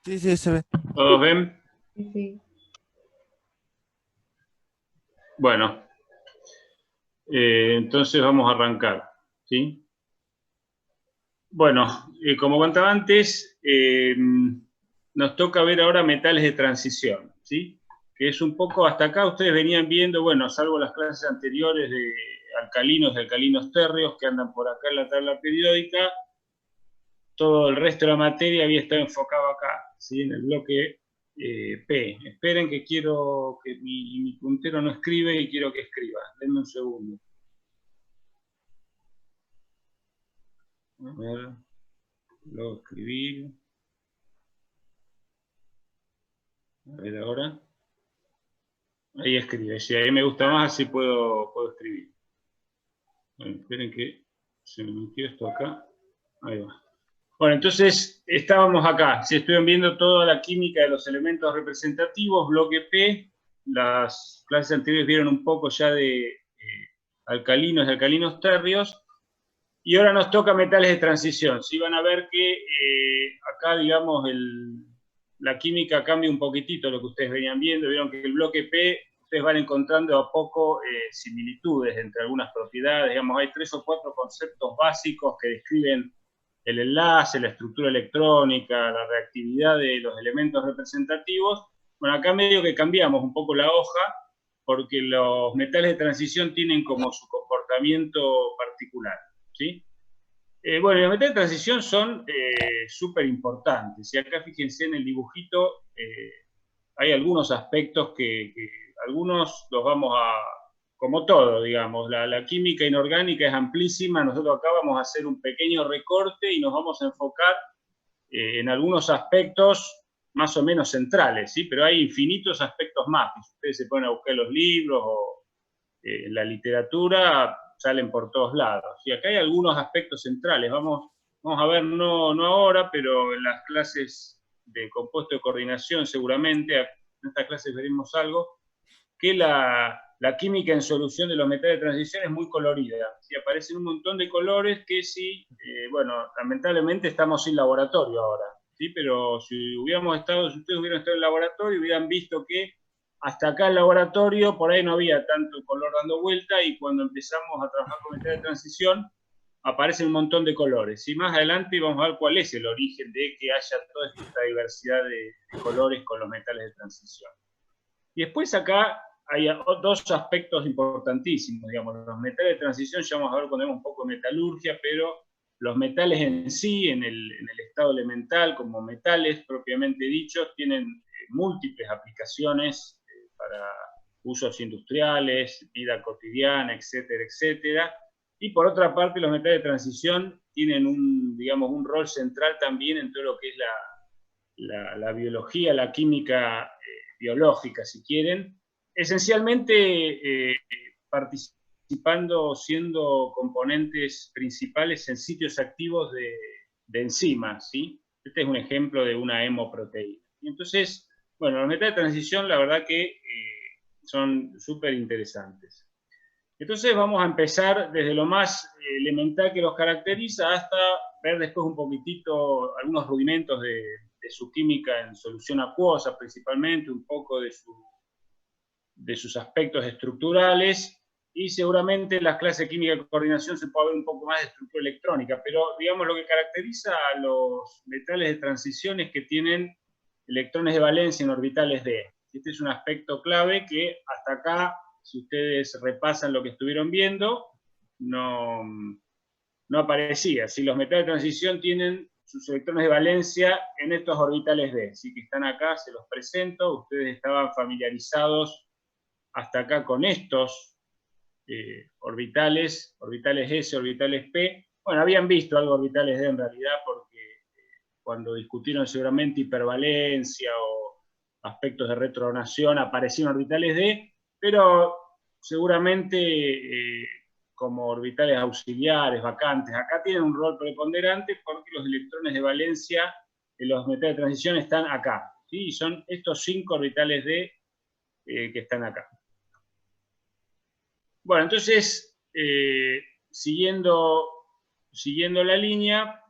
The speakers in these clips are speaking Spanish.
Sí, sí, se ve. ¿Todos ven? Sí. Bueno, entonces vamos a arrancar, ¿sí? Bueno, como contaba antes, nos toca ver ahora metales de transición, ¿sí? Que es un poco, hasta acá ustedes venían viendo, bueno, salvo las clases anteriores de alcalinos y alcalinos térreos que andan por acá en la tabla periódica, todo el resto de la materia había estado enfocado acá, ¿sí? En el bloque P. Esperen que quiero que mi puntero no escribe y quiero que escriba. Denme un segundo. A ver, lo escribí. A ver ahora. Ahí escribe. Si ahí me gusta más, así puedo escribir. Bueno, esperen que se me metió esto acá. Ahí va. Bueno, entonces estábamos acá. Si estuvieron viendo toda la química de los elementos representativos, bloque P. Las clases anteriores vieron un poco ya de alcalinos y alcalinos térreos. Y ahora nos toca metales de transición. Sí, van a ver que acá, digamos, la química cambia un poquitito lo que ustedes venían viendo. Vieron que el bloque P, ustedes van encontrando a poco similitudes entre algunas propiedades. Digamos, hay 3 o 4 conceptos básicos que describen el enlace, la estructura electrónica, la reactividad de los elementos representativos. Bueno, acá medio que cambiamos un poco la hoja, porque los metales de transición tienen como su comportamiento particular, ¿sí? Bueno, los metales de transición son súper importantes. Y acá fíjense en el dibujito, hay algunos aspectos que algunos los vamos a, como todo, digamos, la química inorgánica es amplísima. Nosotros acá vamos a hacer un pequeño recorte y nos vamos a enfocar en algunos aspectos más o menos centrales, ¿sí? Pero hay infinitos aspectos más. Si ustedes se ponen a buscar los libros o la literatura, salen por todos lados. Y acá hay algunos aspectos centrales. Vamos a ver, no ahora, pero en las clases de compuesto de coordinación seguramente, en estas clases veremos algo, que la química en solución de los metales de transición es muy colorida. ¿Sí? Aparecen un montón de colores que sí, bueno, lamentablemente estamos sin laboratorio ahora, ¿sí? Pero si ustedes hubieran estado en el laboratorio, hubieran visto que hasta acá el laboratorio, por ahí no había tanto color dando vuelta, y cuando empezamos a trabajar con metales de transición, aparecen un montón de colores. Y más adelante vamos a ver cuál es el origen de que haya toda esta diversidad de colores con los metales de transición. Y después acá hay 2 aspectos importantísimos, digamos, los metales de transición, ya vamos a ver cuando vemos un poco de metalurgia, pero los metales en sí, en el estado elemental, como metales propiamente dichos, tienen múltiples aplicaciones para usos industriales, vida cotidiana, etcétera, etcétera. Y por otra parte, los metales de transición tienen digamos, un rol central también en todo lo que es la biología, la química biológica, si quieren, esencialmente participando, siendo componentes principales en sitios activos de enzimas, ¿sí? Este es un ejemplo de una hemoproteína. Y entonces, bueno, los metales de transición, la verdad que son súper interesantes. Entonces vamos a empezar desde lo más elemental que los caracteriza hasta ver después un poquitito algunos rudimentos de su química en solución acuosa, principalmente, un poco de sus aspectos estructurales, y seguramente en las clases de química de coordinación se puede ver un poco más de estructura electrónica, pero digamos lo que caracteriza a los metales de transición es que tienen electrones de valencia en orbitales d. Este es un aspecto clave que hasta acá, si ustedes repasan lo que estuvieron viendo, no aparecía. Si los metales de transición tienen sus electrones de valencia en estos orbitales d, sí, que están acá, se los presento. Ustedes estaban familiarizados hasta acá con estos orbitales S, orbitales P. Bueno, habían visto algo orbitales D en realidad, porque cuando discutieron seguramente hipervalencia o aspectos de retronación, aparecieron orbitales D, pero seguramente como orbitales auxiliares, vacantes. Acá tienen un rol preponderante porque los electrones de valencia de los metales de transición están acá, ¿sí? Y son estos 5 orbitales D que están acá. Bueno, entonces, siguiendo la línea,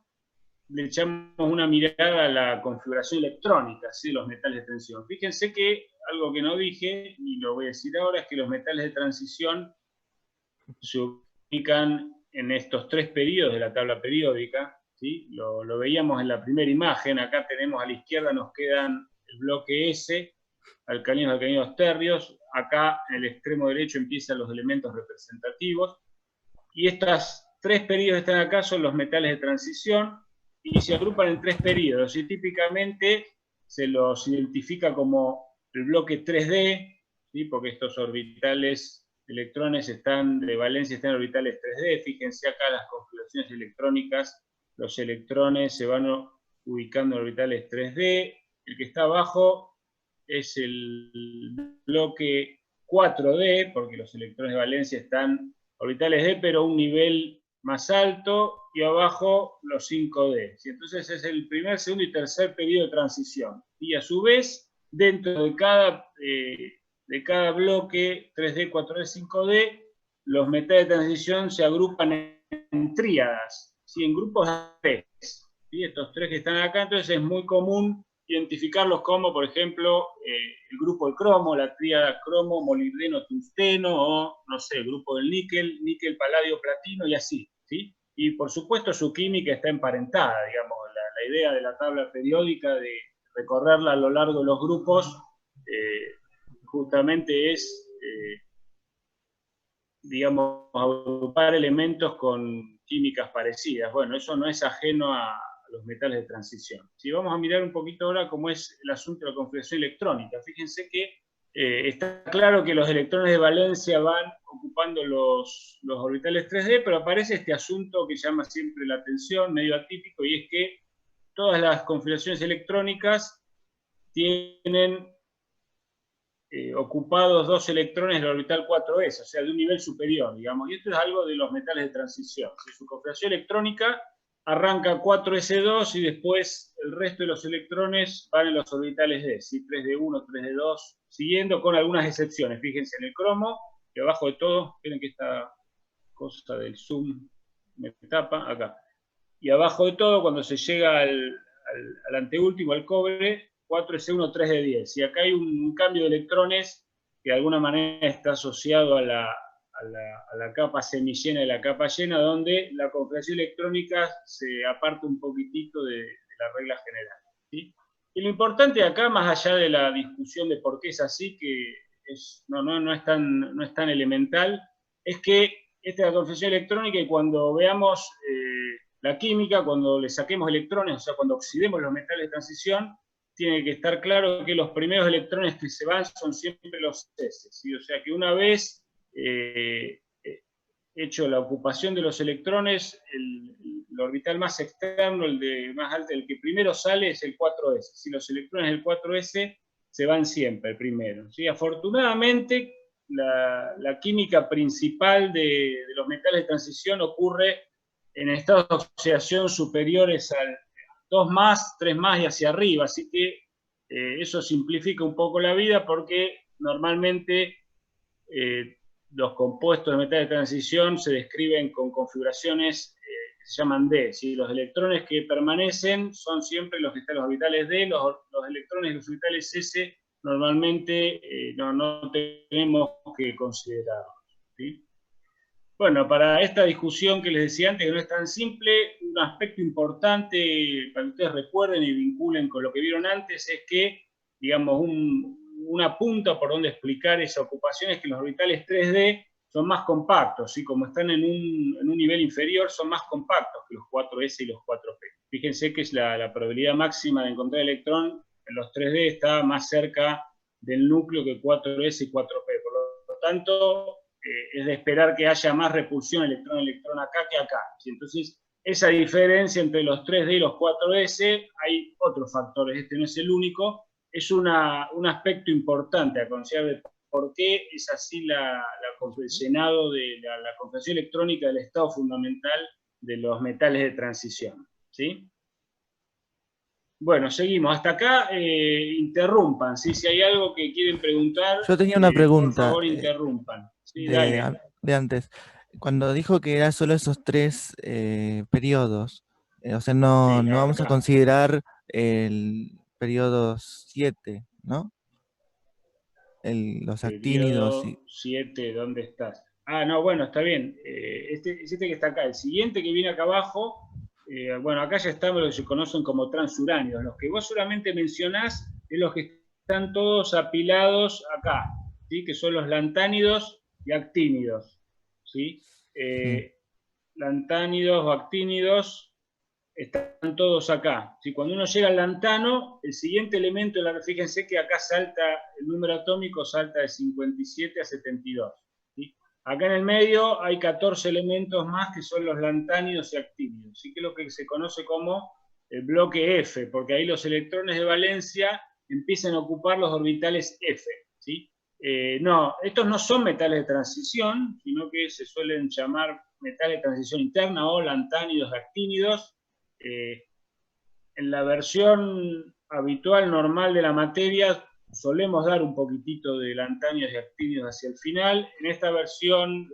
le echamos una mirada a la configuración electrónica, ¿sí?, de los metales de transición. Fíjense que algo que no dije, y lo voy a decir ahora, es que los metales de transición se ubican en estos 3 periodos de la tabla periódica, ¿sí? Lo veíamos en la primera imagen. Acá tenemos a la izquierda, nos quedan el bloque S, alcalinos, alcalinos térreos. Acá en el extremo derecho empiezan los elementos representativos. Y estos 3 periodos que están acá son los metales de transición y se agrupan en 3 periodos. Y típicamente se los identifica como el bloque 3D, ¿sí?, porque estos orbitales electrones están de valencia, están en orbitales 3D. Fíjense acá las configuraciones electrónicas, los electrones se van ubicando en orbitales 3D. El que está abajo es el bloque 4D, porque los electrones de valencia están orbitales D, pero un nivel más alto, y abajo los 5D. ¿Sí? Entonces es el primer, segundo y tercer periodo de transición. Y a su vez, dentro de cada bloque 3D, 4D, 5D, los metales de transición se agrupan en tríadas, ¿sí?, en grupos de 3. ¿Sí? Estos 3 que están acá, entonces es muy común identificarlos como, por ejemplo, el grupo del cromo, la tríada cromo, molibdeno, tungsteno, o, no sé, el grupo del níquel, níquel, paladio, platino, y así, ¿sí? Y, por supuesto, su química está emparentada, digamos, la idea de la tabla periódica, de recorrerla a lo largo de los grupos, justamente es, digamos, agrupar elementos con químicas parecidas. Bueno, eso no es ajeno a los metales de transición. Si vamos a mirar un poquito ahora cómo es el asunto de la configuración electrónica, fíjense que está claro que los electrones de valencia van ocupando los orbitales 3D, pero aparece este asunto que llama siempre la atención, medio atípico, y es que todas las configuraciones electrónicas tienen ocupados 2 electrones del orbital 4s, o sea, de un nivel superior, digamos. Y esto es algo de los metales de transición. Si su configuración electrónica arranca 4s2 y después el resto de los electrones van en los orbitales d, ¿sí?, 3d1, 3d2, siguiendo con algunas excepciones. Fíjense en el cromo, que abajo de todo, miren que esta cosa del zoom me tapa, acá. Y abajo de todo, cuando se llega al anteúltimo, al cobre, 4s1, 3d10. Y acá hay un cambio de electrones que de alguna manera está asociado a la capa semillena y la capa llena, donde la configuración electrónica se aparta un poquitito de la regla general, ¿sí? Y lo importante acá, más allá de la discusión de por qué es así, que no es tan elemental, es que esta es la configuración electrónica, y cuando veamos la química, cuando le saquemos electrones, o sea, cuando oxidemos los metales de transición, tiene que estar claro que los primeros electrones que se van son siempre los S, ¿sí? O sea que una vez hecho la ocupación de los electrones, el orbital más externo, el de más alto, el que primero sale es el 4s. ¿Sí? Los electrones del 4s se van siempre, el primero, ¿sí? Afortunadamente, la química principal de los metales de transición ocurre en estados de oxidación superiores al 2 más, 3 más y hacia arriba, así que eso simplifica un poco la vida, porque normalmente los compuestos de metales de transición se describen con configuraciones que se llaman D, ¿sí? Los electrones que permanecen son siempre los que están en los orbitales D, los electrones de los orbitales S normalmente no tenemos que considerarlos, ¿sí? Bueno, para esta discusión que les decía antes, que no es tan simple, un aspecto importante para que ustedes recuerden y vinculen con lo que vieron antes es que, digamos, una punta por donde explicar esa ocupación es que los orbitales 3D son más compactos, ¿sí? Como están en un nivel inferior, son más compactos que los 4s y los 4p. Fíjense que es la probabilidad máxima de encontrar electrón en los 3D está más cerca del núcleo que 4s y 4p. Por lo tanto, es de esperar que haya más repulsión electrón-electrón acá que acá. ¿Sí? Entonces, esa diferencia entre los 3D y los 4S, hay otros factores, este no es el único, es un aspecto importante a considerar de por qué es así el llenado de la configuración electrónica del estado fundamental de los metales de transición, ¿sí? Bueno, seguimos. Hasta acá, interrumpan, ¿sí? Si hay algo que quieren preguntar, Yo tenía una por pregunta favor interrumpan. Sí, dale. de antes. Cuando dijo que era solo esos 3 periodos, O sea, no, Sí, no vamos a acá. considerar el periodo 7, ¿no? Los actínidos y... Periodo 7, ¿dónde estás? Ah, no, bueno, está bien. Este que está acá. El siguiente que viene acá abajo, bueno, acá ya estamos lo que se conocen como transuránidos. Los que vos solamente mencionás es los que están todos apilados acá, ¿sí? Que son los lantánidos y actínidos, ¿sí? Sí. Lantánidos o actínidos están todos acá. Si cuando uno llega al lantano, el siguiente elemento, fíjense que acá salta, el número atómico salta de 57 a 72. ¿Sí? Acá en el medio hay 14 elementos más que son los lantánidos y actínidos. Así que es lo que se conoce como el bloque F, porque ahí los electrones de valencia empiezan a ocupar los orbitales F. ¿Sí? No, estos no son metales de transición, sino que se suelen llamar metales de transición interna o lantánidos actínidos. eh, en la versión habitual, normal de la materia, solemos dar un poquitito de lantánidos y actínidos hacia el final. En esta versión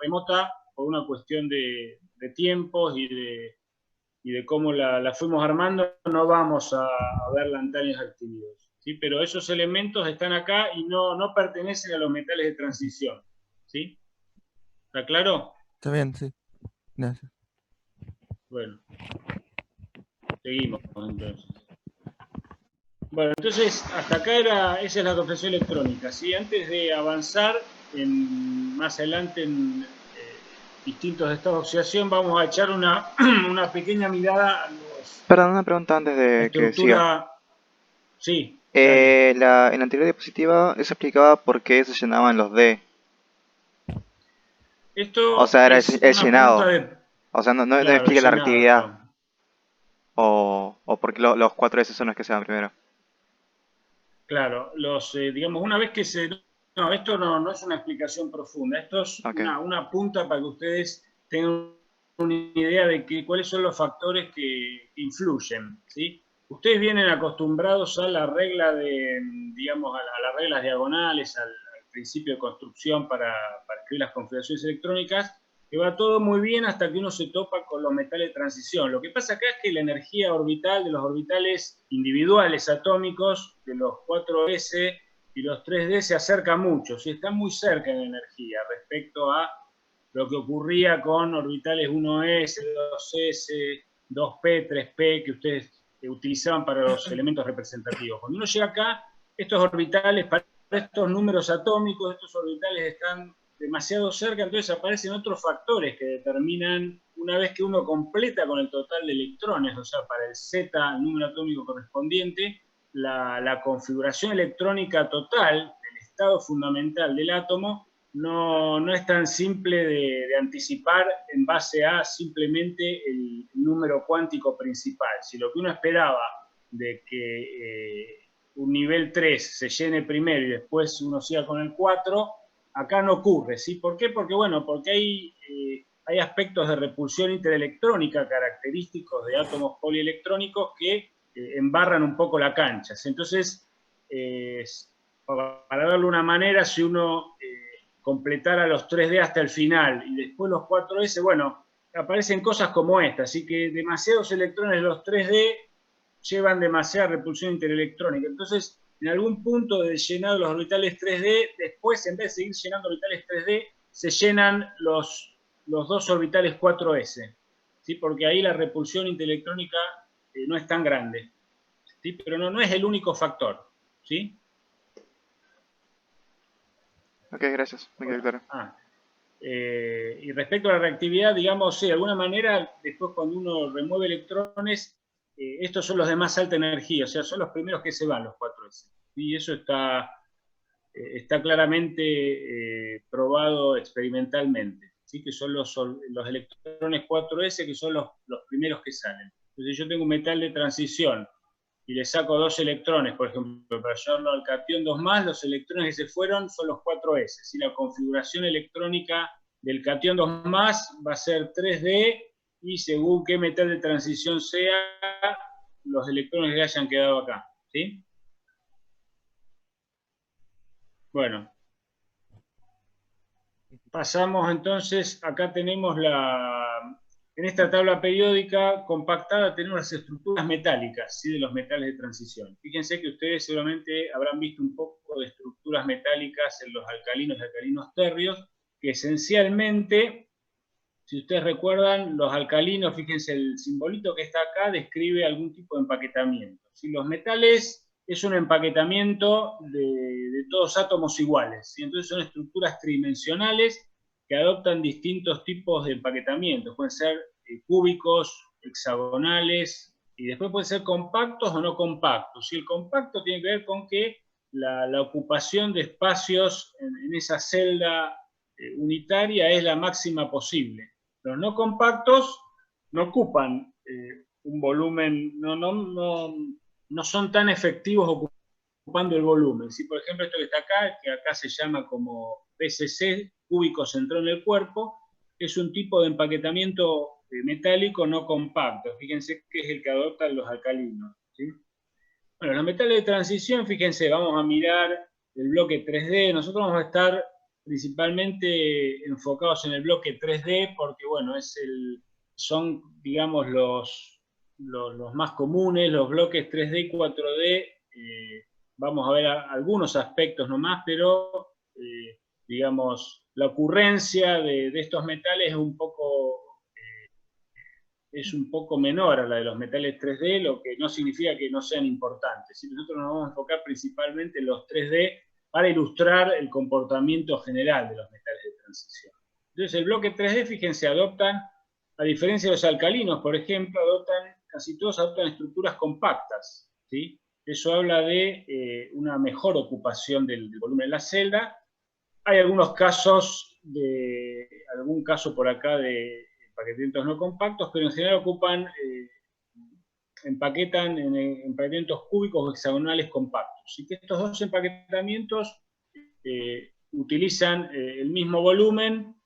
remota, por una cuestión de tiempos y de cómo la fuimos armando, no vamos a ver lantánidos y actínidos. ¿Sí? Pero esos elementos están acá y no pertenecen a los metales de transición. ¿Sí? ¿Está claro? Está bien, sí. Gracias. Bueno, seguimos entonces. Bueno, entonces hasta acá esa es la confección electrónica. ¿Sí? Antes de avanzar más adelante en distintos estados de oxidación, vamos a echar una pequeña mirada a Perdón, una pregunta antes la de que siga. estructura. Sí, dale. En la anterior diapositiva eso explicaba por qué se llenaban los D. O Esto sea, era es el una punta llenado. de, O sea, no claro, el explica la reactividad. llenado. O porque los 4 S son los que se dan primero. Claro, digamos, una vez que se... No, esto no es una explicación profunda, esto es Ok. una punta para que ustedes tengan una idea de cuáles son los factores que influyen, ¿sí? Ustedes vienen acostumbrados a la regla de, digamos, a las reglas diagonales, al principio de construcción para escribir las configuraciones electrónicas, que va todo muy bien hasta que uno se topa con los metales de transición. Lo que pasa acá es que la energía orbital de los orbitales individuales atómicos, de los 4s y los 3d, se acerca mucho, ¿sí? Están muy cerca en energía respecto a lo que ocurría con orbitales 1s, 2s, 2p, 3p, que ustedes utilizaban para los elementos representativos. Cuando uno llega acá, estos orbitales, para estos números atómicos, estos orbitales están demasiado cerca, entonces aparecen otros factores que determinan, una vez que uno completa con el total de electrones, o sea, para el Z, el número atómico correspondiente, la configuración electrónica total del estado fundamental del átomo no es tan simple de anticipar en base a simplemente el número cuántico principal. Si lo que uno esperaba de que un nivel 3 se llene primero y después uno siga con el 4, acá no ocurre, ¿sí? ¿Por qué? Porque, bueno, porque hay aspectos de repulsión interelectrónica característicos de átomos polielectrónicos que embarran un poco la cancha. Entonces, para darle una manera, si uno completara los 3D hasta el final y después los 4S, bueno, aparecen cosas como esta, así que demasiados electrones de los 3D llevan demasiada repulsión interelectrónica. Entonces, en algún punto del llenado de los orbitales 3D, después, en vez de seguir llenando orbitales 3D, se llenan los dos orbitales 4S, ¿sí? Porque ahí la repulsión interelectrónica no es tan grande, ¿sí? Pero no es el único factor, ¿sí? Ok, gracias. Me quedó claro. Y respecto a la reactividad, digamos, sí, de alguna manera, después cuando uno remueve electrones, estos son los de más alta energía, o sea, son los primeros que se van, los 4S. Y eso está claramente probado experimentalmente, ¿sí? Que son los electrones 4S que son los primeros que salen. Entonces yo tengo un metal de transición y le saco dos electrones, por ejemplo, para llevarlo al cation 2 más, los electrones que se fueron son los 4s. ¿Sí? La configuración electrónica del cation 2 más va a ser 3D y según qué metal de transición sea, los electrones que hayan quedado acá. ¿Sí? Bueno, pasamos entonces, acá tenemos en esta tabla periódica compactada tenemos las estructuras metálicas, ¿sí? De los metales de transición. Fíjense que ustedes seguramente habrán visto un poco de estructuras metálicas en los alcalinos y alcalinos térreos, que esencialmente, si ustedes recuerdan, los alcalinos, fíjense, el simbolito que está acá describe algún tipo de empaquetamiento. ¿Sí? Los metales es un empaquetamiento de todos átomos iguales, ¿sí? Entonces son estructuras tridimensionales que adoptan distintos tipos de empaquetamientos. Pueden ser cúbicos, hexagonales, y después pueden ser compactos o no compactos. Y el compacto tiene que ver con que la ocupación de espacios en esa celda unitaria es la máxima posible. Los no compactos no ocupan un volumen, no son tan efectivos ocupando el volumen. ¿Sí? Por ejemplo, esto que acá se llama como PCC, cúbico centrado en el cuerpo, es un tipo de empaquetamiento metálico no compacto. Fíjense que es el que adoptan los alcalinos. ¿Sí? Bueno, los metales de transición, fíjense, vamos a mirar el bloque 3D. Nosotros vamos a estar principalmente enfocados en el bloque 3D porque, bueno, son, digamos, los más comunes, los bloques 3D y 4D. Vamos a ver algunos aspectos nomás, pero, digamos, la ocurrencia de estos metales es un poco menor a la de los metales 3D, lo que no significa que no sean importantes. ¿Sí? Nosotros nos vamos a enfocar principalmente en los 3D para ilustrar el comportamiento general de los metales de transición. Entonces, el bloque 3D, fíjense, adoptan, a diferencia de los alcalinos, por ejemplo, casi todos adoptan estructuras compactas. ¿Sí? Eso habla de una mejor ocupación del volumen de la celda. Hay algunos casos, algún caso por acá de empaquetamientos no compactos, pero en general empaquetan en empaquetamientos cúbicos o hexagonales compactos. Así que estos dos empaquetamientos utilizan el mismo volumen,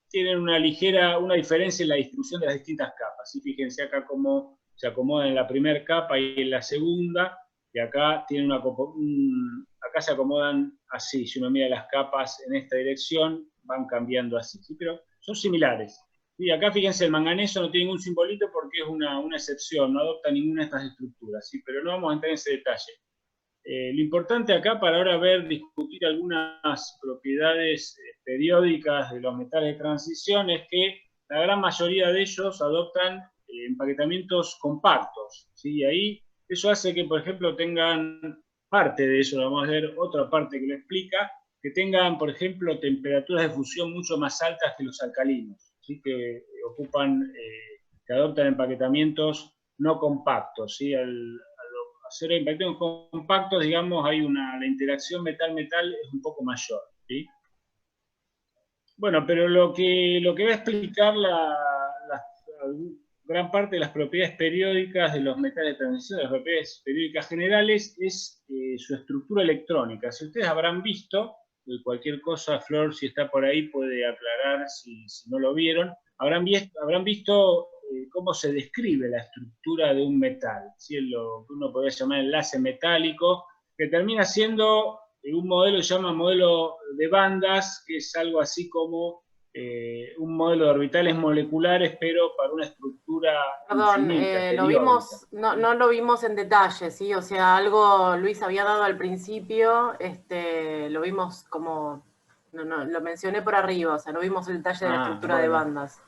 tienen una diferencia en la distribución de las distintas capas. ¿Sí? Fíjense acá cómo se acomodan en la primera capa y en la segunda, y acá tienen acá se acomodan así. Si uno mira las capas en esta dirección, van cambiando así, ¿sí? Pero son similares. Y acá fíjense, el manganeso no tiene ningún simbolito porque es una excepción, no adopta ninguna de estas estructuras, ¿sí? Pero no vamos a entrar en ese detalle. Lo importante acá para ahora discutir algunas propiedades periódicas de los metales de transición es que la gran mayoría de ellos adoptan empaquetamientos compactos, ¿sí? Y ahí eso hace que, por ejemplo, tengan parte de eso, vamos a ver otra parte que lo explica, que tengan, por ejemplo, temperaturas de fusión mucho más altas que los alcalinos, ¿sí? Que adoptan empaquetamientos no compactos, ¿sí? Al hacer empaquetamientos compactos, digamos, la interacción metal-metal es un poco mayor, ¿sí? Bueno, pero lo que va a explicar gran parte de las propiedades periódicas de los metales de transición, las propiedades periódicas generales, es su estructura electrónica. Si ustedes habrán visto, cualquier cosa, Flor, si está por ahí, puede aclarar si no lo vieron, habrán visto cómo se describe la estructura de un metal, ¿sí? Lo que uno podría llamar enlace metálico, que termina siendo un modelo que se llama modelo de bandas, que es algo así como un modelo de orbitales moleculares, pero para una estructura Perdón, infinita, lo vimos, no lo vimos en detalle, ¿sí? O sea, algo Luis había dado al principio, lo vimos como, no, lo mencioné por arriba, o sea, no vimos el detalle de la estructura de bandas.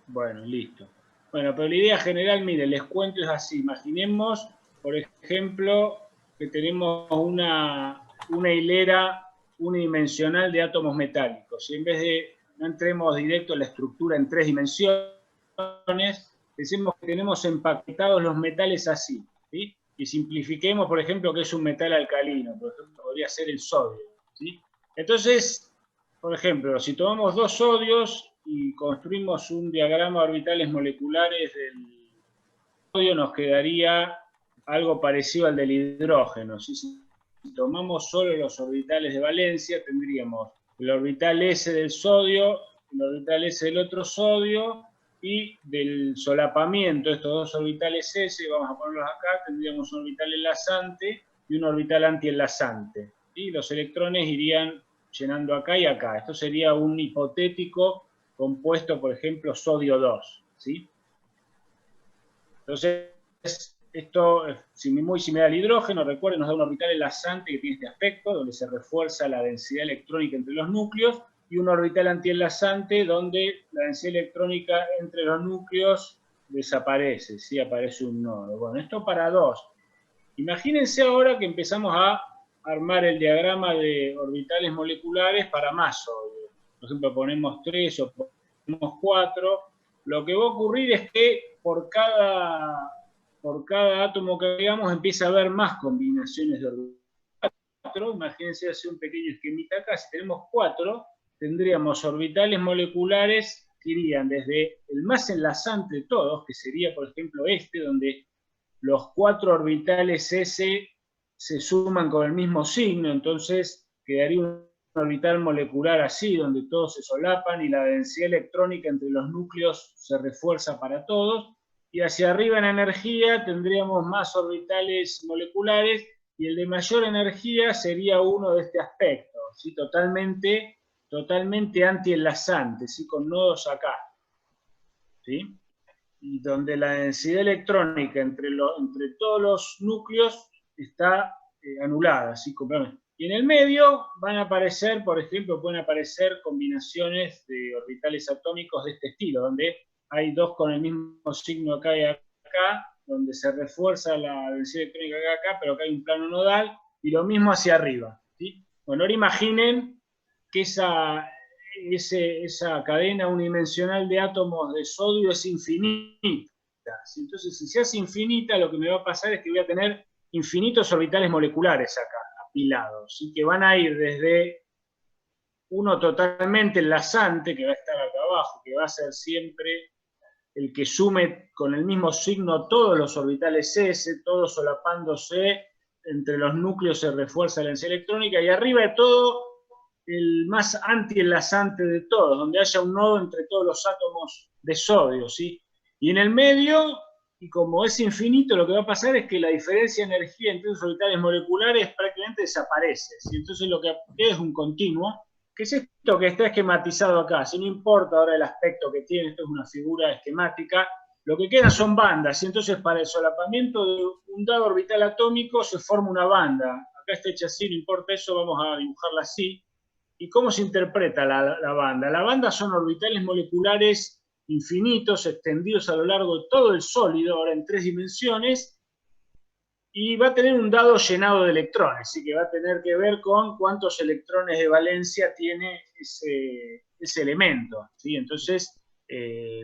Bueno, listo. Bueno, pero la idea general, mire, les cuento, es así. Imaginemos, por ejemplo, que tenemos una hilera unidimensional de átomos metálicos. Y en vez de, no entremos directo en la estructura en 3 dimensiones, decimos que tenemos empaquetados los metales así, ¿sí? Y simplifiquemos, por ejemplo, que es un metal alcalino, por ejemplo, podría ser el sodio, ¿sí? Entonces, por ejemplo, si tomamos 2 sodios y construimos un diagrama de orbitales moleculares del sodio, nos quedaría algo parecido al del hidrógeno. Si tomamos solo los orbitales de valencia, tendríamos el orbital S del sodio, el orbital S del otro sodio, y del solapamiento de estos dos orbitales S, vamos a ponerlos acá, tendríamos un orbital enlazante y un orbital antienlazante. Y los electrones irían llenando acá y acá. Esto sería un hipotético compuesto, por ejemplo, sodio 2, ¿sí? Entonces, esto, muy similar al hidrógeno, recuerden, nos da un orbital enlazante que tiene este aspecto, donde se refuerza la densidad electrónica entre los núcleos, y un orbital antienlazante donde la densidad electrónica entre los núcleos desaparece, ¿sí? Aparece un nodo. Bueno, esto para dos. Imagínense ahora que empezamos a armar el diagrama de orbitales moleculares para más sólidos. Por ejemplo, ponemos 3 o ponemos 4. Lo que va a ocurrir es que por cada átomo que hagamos empieza a haber más combinaciones de orbitales. Imagínense hacer un pequeño esquemita acá. Si tenemos 4, tendríamos orbitales moleculares que irían desde el más enlazante de todos, que sería, por ejemplo, este, donde los 4 orbitales S se suman con el mismo signo, entonces quedaría un orbital molecular así, donde todos se solapan y la densidad electrónica entre los núcleos se refuerza para todos. Y hacia arriba en energía tendríamos más orbitales moleculares, y el de mayor energía sería uno de este aspecto, ¿sí? totalmente antienlazante, ¿sí? Con nodos acá, ¿sí? Y donde la densidad electrónica entre todos los núcleos está anulada, ¿sí? Y en el medio van a aparecer, por ejemplo, pueden aparecer combinaciones de orbitales atómicos de este estilo, donde hay 2 con el mismo signo acá y acá, donde se refuerza la densidad electrónica acá, pero acá hay un plano nodal, y lo mismo hacia arriba, ¿sí? Bueno, ahora imaginen que esa cadena unidimensional de átomos de sodio es infinita. Entonces, si se hace infinita, lo que me va a pasar es que voy a tener infinitos orbitales moleculares acá, apilados, ¿sí? Que van a ir desde uno totalmente enlazante, que va a estar acá abajo, que va a ser siempre el que sume con el mismo signo todos los orbitales S, todos solapándose, entre los núcleos se refuerza la densidad electrónica, y arriba de todo el más antienlazante de todos, donde haya un nodo entre todos los átomos de sodio, ¿sí? Y en el medio, y como es infinito, lo que va a pasar es que la diferencia de energía entre los orbitales moleculares prácticamente desaparece, ¿sí? Entonces lo que queda es un continuo, que es esto que está esquematizado acá, si no importa ahora el aspecto que tiene, esto es una figura esquemática, lo que quedan son bandas, y entonces para el solapamiento de un dado orbital atómico se forma una banda. Acá está hecha así, no importa eso, vamos a dibujarla así. ¿Y cómo se interpreta la banda? La banda son orbitales moleculares infinitos, extendidos a lo largo de todo el sólido, ahora en 3 dimensiones, y va a tener un dado llenado de electrones, así que va a tener que ver con cuántos electrones de valencia tiene ese elemento, ¿sí? Entonces,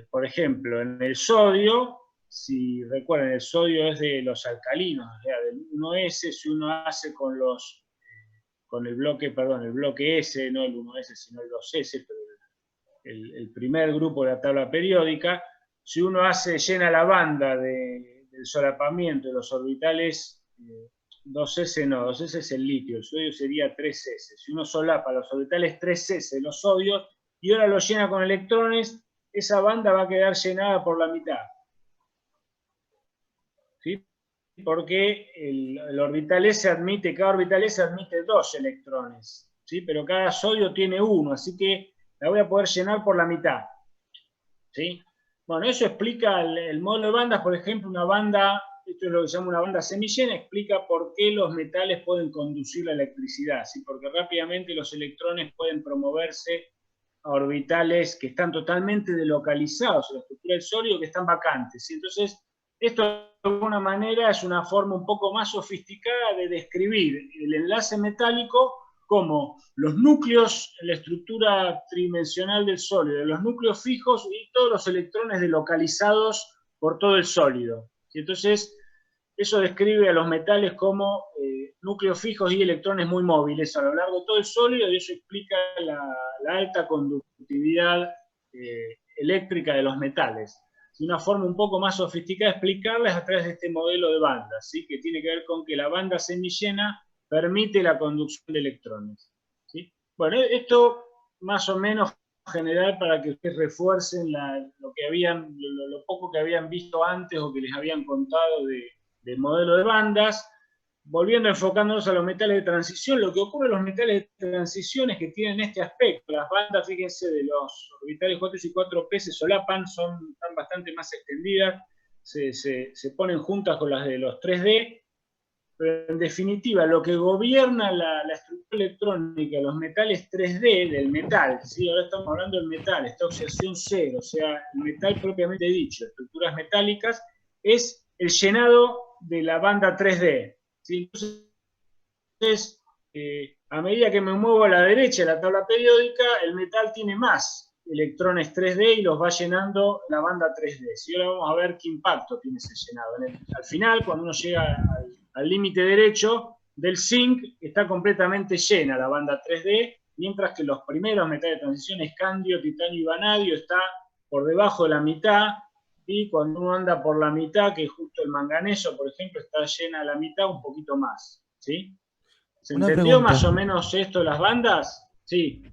por ejemplo, en el sodio, si recuerdan, el sodio es de los alcalinos, o sea, del 1S, si uno hace con el bloque S, no el 1S, sino el 2S, pero el primer grupo de la tabla periódica, si uno llena la banda del solapamiento de los orbitales 2S, no, 2S es el litio, el sodio sería 3S. Si uno solapa los orbitales 3S de los sodios y ahora lo llena con electrones, esa banda va a quedar llenada por la mitad, ¿sí? Porque el orbital S cada orbital S admite 2 electrones, ¿sí? Pero cada sodio tiene 1, así que la voy a poder llenar por la mitad, ¿sí? Bueno, eso explica el modelo de bandas. Por ejemplo, una banda, esto es lo que se llama una banda semillena, explica por qué los metales pueden conducir la electricidad, ¿sí? Porque rápidamente los electrones pueden promoverse a orbitales que están totalmente delocalizados en la estructura del sólido, que están vacantes, ¿sí? Entonces, esto de alguna manera es una forma un poco más sofisticada de describir el enlace metálico como los núcleos en la estructura tridimensional del sólido, los núcleos fijos y todos los electrones delocalizados por todo el sólido. Y entonces, eso describe a los metales como núcleos fijos y electrones muy móviles a lo largo de todo el sólido, y eso explica la alta conductividad eléctrica de los metales. Una forma un poco más sofisticada de explicarlas a través de este modelo de bandas, ¿sí? Que tiene que ver con que la banda semillena permite la conducción de electrones, ¿sí? Bueno, esto más o menos general para que ustedes refuercen lo poco que habían visto antes o que les habían contado del modelo de bandas. Volviendo enfocándonos a los metales de transición, lo que ocurre en los metales de transición es que tienen este aspecto. Las bandas, fíjense, de los orbitales 4s y 4p se solapan, están bastante más extendidas, se ponen juntas con las de los 3D, pero en definitiva lo que gobierna la estructura electrónica, los metales 3D del metal, ¿sí? Ahora estamos hablando del metal, esta oxidación cero, o sea, el metal propiamente dicho, estructuras metálicas, es el llenado de la banda 3D, ¿sí? Entonces, a medida que me muevo a la derecha de la tabla periódica, el metal tiene más electrones 3D y los va llenando la banda 3D. ¿Sí? Ahora vamos a ver qué impacto tiene ese llenado. Al final, cuando uno llega al límite derecho del zinc, está completamente llena la banda 3D, mientras que los primeros metales de transición, escandio, titanio y vanadio, está por debajo de la mitad, y cuando uno anda por la mitad, que justo el manganeso, por ejemplo, está llena a la mitad, un poquito más. ¿Sí? ¿Se entendió pregunta. más o menos esto de las bandas? Sí.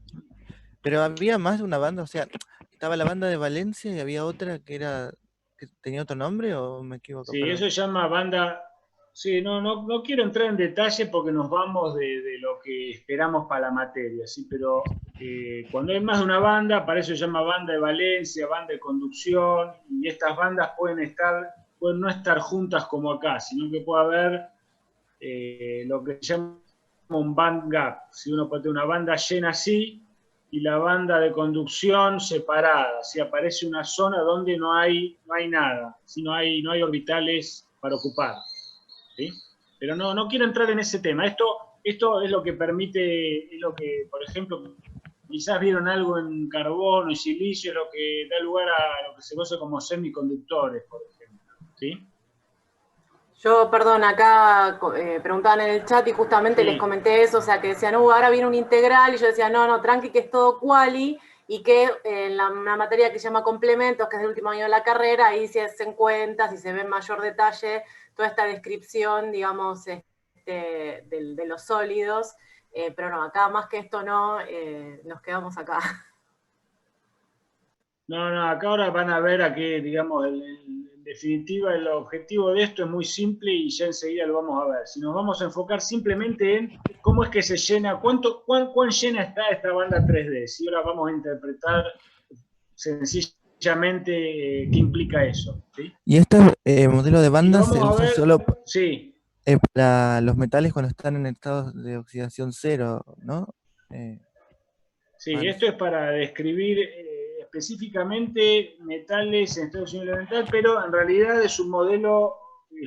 Pero había más de una banda, o sea, estaba la banda de Valencia y había otra que tenía otro nombre, ¿o me equivoco? Sí, Perdón. eso se llama banda. Sí, no quiero entrar en detalle porque nos vamos de lo que esperamos para la materia, ¿sí? Pero cuando hay más de una banda, para eso se llama banda de Valencia, banda de conducción, y estas bandas pueden no estar juntas como acá, sino que puede haber lo que se llama un band gap. Si uno puede tener una banda llena así y la banda de conducción separada, si aparece una zona donde no hay nada, si no hay orbitales para ocupar, ¿sí? Pero no quiero entrar en ese tema. Esto es lo que permite, es lo que, por ejemplo, quizás vieron algo en carbono y silicio, es lo que da lugar a lo que se conoce como semiconductores, por ejemplo, ¿sí? Yo, perdón, acá preguntaban en el chat y justamente Sí. les comenté eso, o sea, que decían, ahora viene un integral, y yo decía, no, tranqui, que es todo quali, y que en una materia que se llama complementos, que es el último año de la carrera, ahí se hacen cuentas y se ve en mayor detalle toda esta descripción, digamos, de los sólidos, pero no, acá más que esto no, nos quedamos acá. No, acá ahora van a ver a qué, digamos, en definitiva, el objetivo de esto es muy simple y ya enseguida lo vamos a ver. Si nos vamos a enfocar simplemente en cómo es que se llena, cuán llena está esta banda 3D. Si ahora vamos a interpretar sencillamente qué implica eso, ¿sí? Y este modelo de banda se vamos a usa ver, solo sí, para los metales cuando están en estado de oxidación cero, ¿no? sí, Vale. esto es para describir específicamente metales en estado de oxidación elemental, pero en realidad es un modelo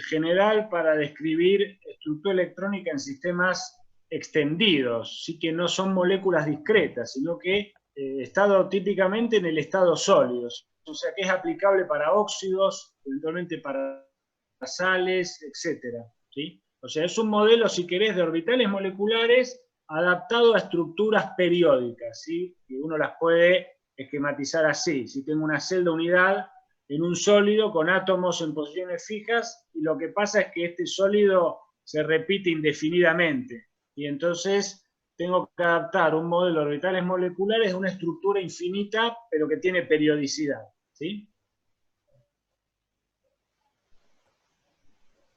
general para describir estructura electrónica en sistemas extendidos, sí que no son moléculas discretas, sino que estado típicamente en el estado sólido, o sea que es aplicable para óxidos, eventualmente para sales, etcétera, ¿sí? O sea, es un modelo, si querés, de orbitales moleculares adaptado a estructuras periódicas, ¿sí? Que uno las puede esquematizar así. Si tengo una celda unidad en un sólido con átomos en posiciones fijas, y lo que pasa es que este sólido se repite indefinidamente, y entonces tengo que adaptar un modelo de orbitales moleculares de una estructura infinita, pero que tiene periodicidad, ¿sí?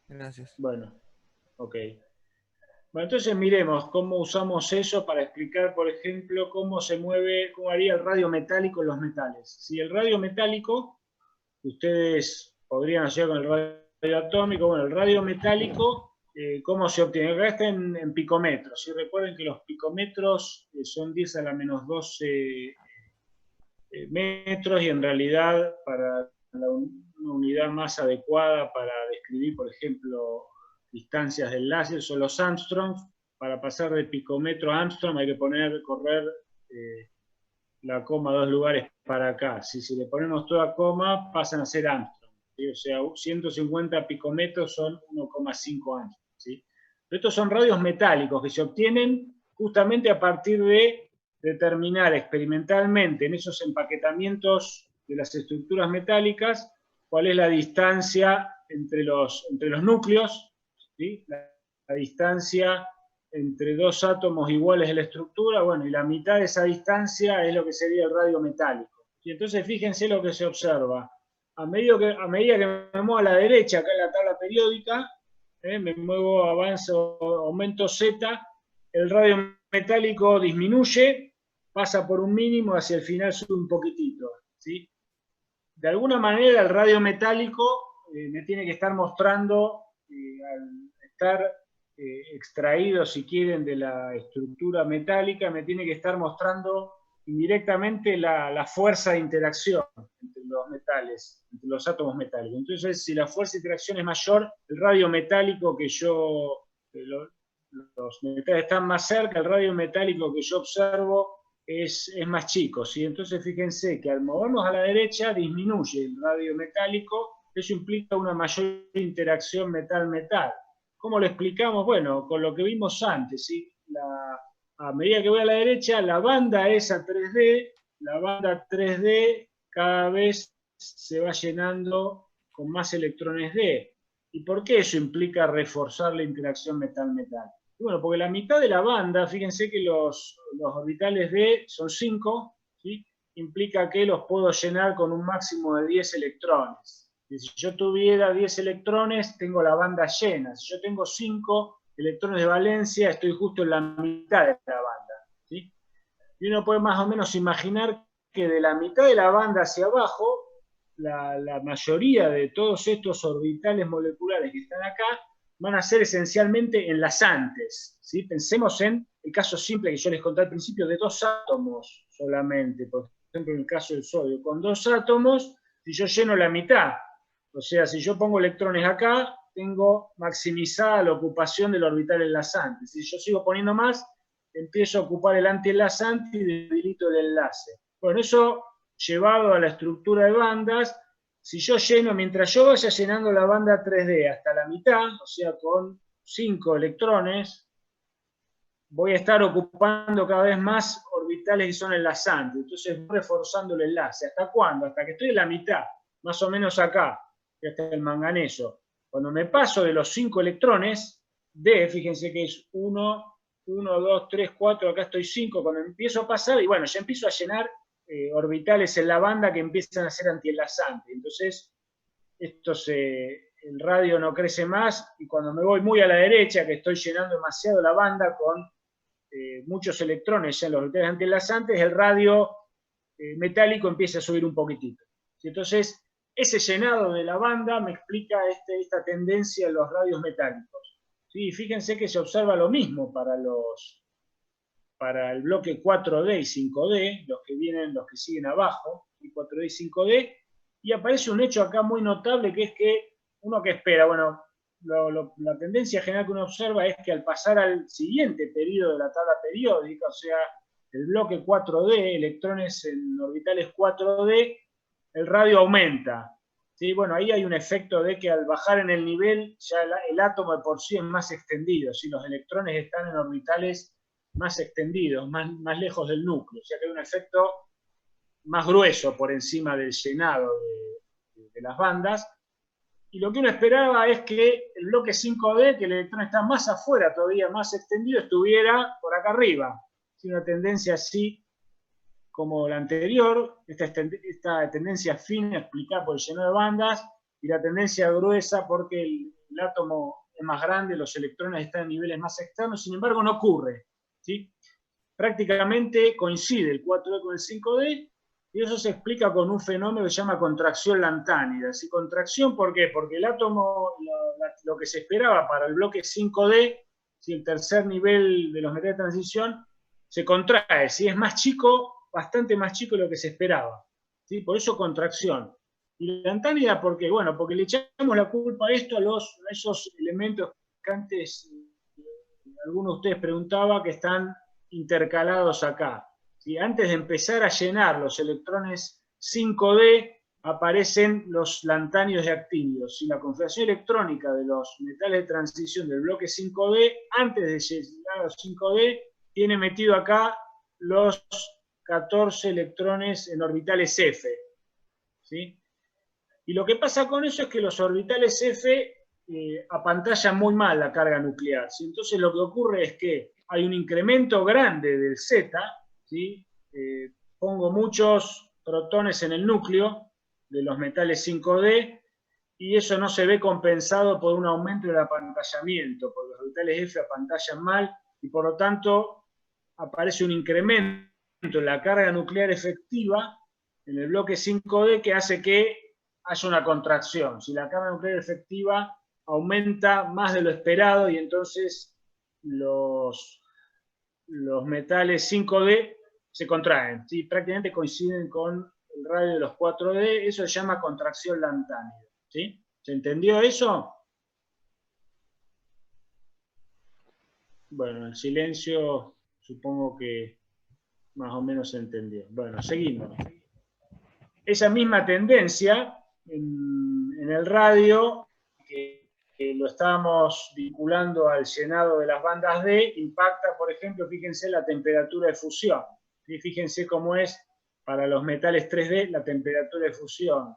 Gracias. Bueno, ok. Bueno, entonces miremos cómo usamos eso para explicar, por ejemplo, cómo haría el radio metálico en los metales. Si el radio metálico, ustedes podrían hacer con el radio atómico, bueno, el radio metálico, ¿cómo se obtiene? Acá está en picometros. ¿Sí? Recuerden que los picometros son 10 a la menos 12 metros, y en realidad para una unidad más adecuada para describir, por ejemplo, distancias del láser son los Armstrong. Para pasar de picometro a Armstrong hay que correr la coma 2 lugares para acá. Si le ponemos toda coma, pasan a ser Armstrong, ¿sí? O sea, 150 picometros son 1,5 Armstrong, ¿sí? Pero estos son radios metálicos que se obtienen justamente a partir de determinar experimentalmente en esos empaquetamientos de las estructuras metálicas cuál es la distancia entre los núcleos, ¿sí? La distancia entre dos átomos iguales de la estructura, bueno, y la mitad de esa distancia es lo que sería el radio metálico. Y entonces fíjense lo que se observa. A medida que me muevo a la derecha, acá en la tabla periódica, me muevo, avanzo, aumento Z, el radio metálico disminuye, pasa por un mínimo, hacia el final sube un poquitito, ¿sí? De alguna manera el radio metálico me tiene que estar mostrando, al estar extraído, si quieren, de la estructura metálica, me tiene que estar mostrando indirectamente la fuerza de interacción entre los metales, entre los átomos metálicos. Entonces, si la fuerza de interacción es mayor, el radio metálico que yo, los metales están más cerca, el radio metálico que yo observo es más chico, ¿sí? Entonces, fíjense que al movernos a la derecha disminuye el radio metálico, eso implica una mayor interacción metal-metal. ¿Cómo lo explicamos? Bueno, con lo que vimos antes, ¿sí? A medida que voy a la derecha, la banda esa 3D, la banda 3D cada vez se va llenando con más electrones D. ¿Y por qué eso implica reforzar la interacción metal-metal? Bueno, porque la mitad de la banda, fíjense que los orbitales D son 5, ¿sí? Implica que los puedo llenar con un máximo de 10 electrones. Y si yo tuviera 10 electrones, tengo la banda llena. Si yo tengo 5 electrones de valencia, estoy justo en la mitad de la banda, ¿sí? Y uno puede más o menos imaginar que de la mitad de la banda hacia abajo, la mayoría de todos estos orbitales moleculares que están acá van a ser esencialmente enlazantes, ¿sí? Pensemos en el caso simple que yo les conté al principio de 2 átomos solamente, por ejemplo en el caso del sodio, con 2 átomos, si yo lleno la mitad, o sea, si yo pongo electrones acá, tengo maximizada la ocupación del orbital enlazante. Si yo sigo poniendo más, empiezo a ocupar el antienlazante y debilito el enlace. Bueno, eso llevado a la estructura de bandas, si yo lleno, mientras yo vaya llenando la banda 3D hasta la mitad, o sea, con 5 electrones, voy a estar ocupando cada vez más orbitales que son enlazantes. Entonces voy reforzando el enlace. ¿Hasta cuándo? Hasta que estoy en la mitad, más o menos acá, que hasta el manganeso. Cuando me paso de los 5 electrones, D, fíjense que es 1, 2, 3, 4, acá estoy 5, cuando empiezo a pasar, y bueno, ya empiezo a llenar orbitales en la banda que empiezan a ser antienlazantes. Entonces, el radio no crece más, y cuando me voy muy a la derecha, que estoy llenando demasiado la banda con muchos electrones ya en los orbitales antienlazantes, el radio metálico empieza a subir un poquitito. Entonces, ese llenado de la banda me explica esta tendencia en los radios metálicos. ¿Sí? Fíjense que se observa lo mismo para el bloque 4D y 5D, los que siguen abajo, 4D y 5D, y aparece un hecho acá muy notable, que es que uno que espera, bueno, la tendencia general que uno observa es que al pasar al siguiente periodo de la tabla periódica, o sea, el bloque 4D, electrones en orbitales 4D, el radio aumenta. ¿Sí? Bueno, ahí hay un efecto de que al bajar en el nivel, ya el átomo de por sí es más extendido, ¿sí? Los electrones están en orbitales más extendidos, más lejos del núcleo, o sea que hay un efecto más grueso por encima del llenado de las bandas. Y lo que uno esperaba es que el bloque 5D, que el electrón está más afuera, todavía más extendido, estuviera por acá arriba. ¿Sí? Una tendencia así como la anterior, esta tendencia fina explicada por el llenado de bandas, y la tendencia gruesa porque el átomo es más grande, los electrones están en niveles más externos, sin embargo no ocurre. ¿Sí? Prácticamente coincide el 4D con el 5D, y eso se explica con un fenómeno que se llama contracción lantánida. ¿Sí? Contracción, ¿por qué? Porque el átomo, lo que se esperaba para el bloque 5D, ¿sí? El tercer nivel de los metales de transición, se contrae, ¿sí? Es más chico, bastante más chico de lo que se esperaba. ¿Sí? Por eso contracción. Y lantánida, ¿por qué? Bueno, porque le echamos la culpa a esto, a esos elementos que antes alguno de ustedes preguntaba, que están intercalados acá. ¿Sí? Antes de empezar a llenar los electrones 5D, aparecen los lantánidos y actínidos. ¿Sí? La configuración electrónica de los metales de transición del bloque 5D, antes de llegar a los 5D, tiene metido acá los 14 electrones en orbitales F. ¿Sí? Y lo que pasa con eso es que los orbitales F apantallan muy mal la carga nuclear. ¿Sí? Entonces lo que ocurre es que hay un incremento grande del Z, ¿sí? Pongo muchos protones en el núcleo de los metales 5D, y eso no se ve compensado por un aumento del apantallamiento, porque los orbitales F apantallan mal, y por lo tanto aparece un incremento en la carga nuclear efectiva en el bloque 5D que hace que haya una contracción. Si la carga nuclear efectiva aumenta más de lo esperado y entonces los metales 5D se contraen, ¿sí? Prácticamente coinciden con el radio de los 4D, eso se llama contracción lantánea, ¿sí? ¿Se entendió eso? Bueno, el silencio supongo que más o menos se entendió. Bueno, seguimos. Esa misma tendencia en el radio, que lo estábamos vinculando al llenado de las bandas D, impacta, por ejemplo, fíjense la temperatura de fusión. ¿Sí? Fíjense cómo es para los metales 3D la temperatura de fusión.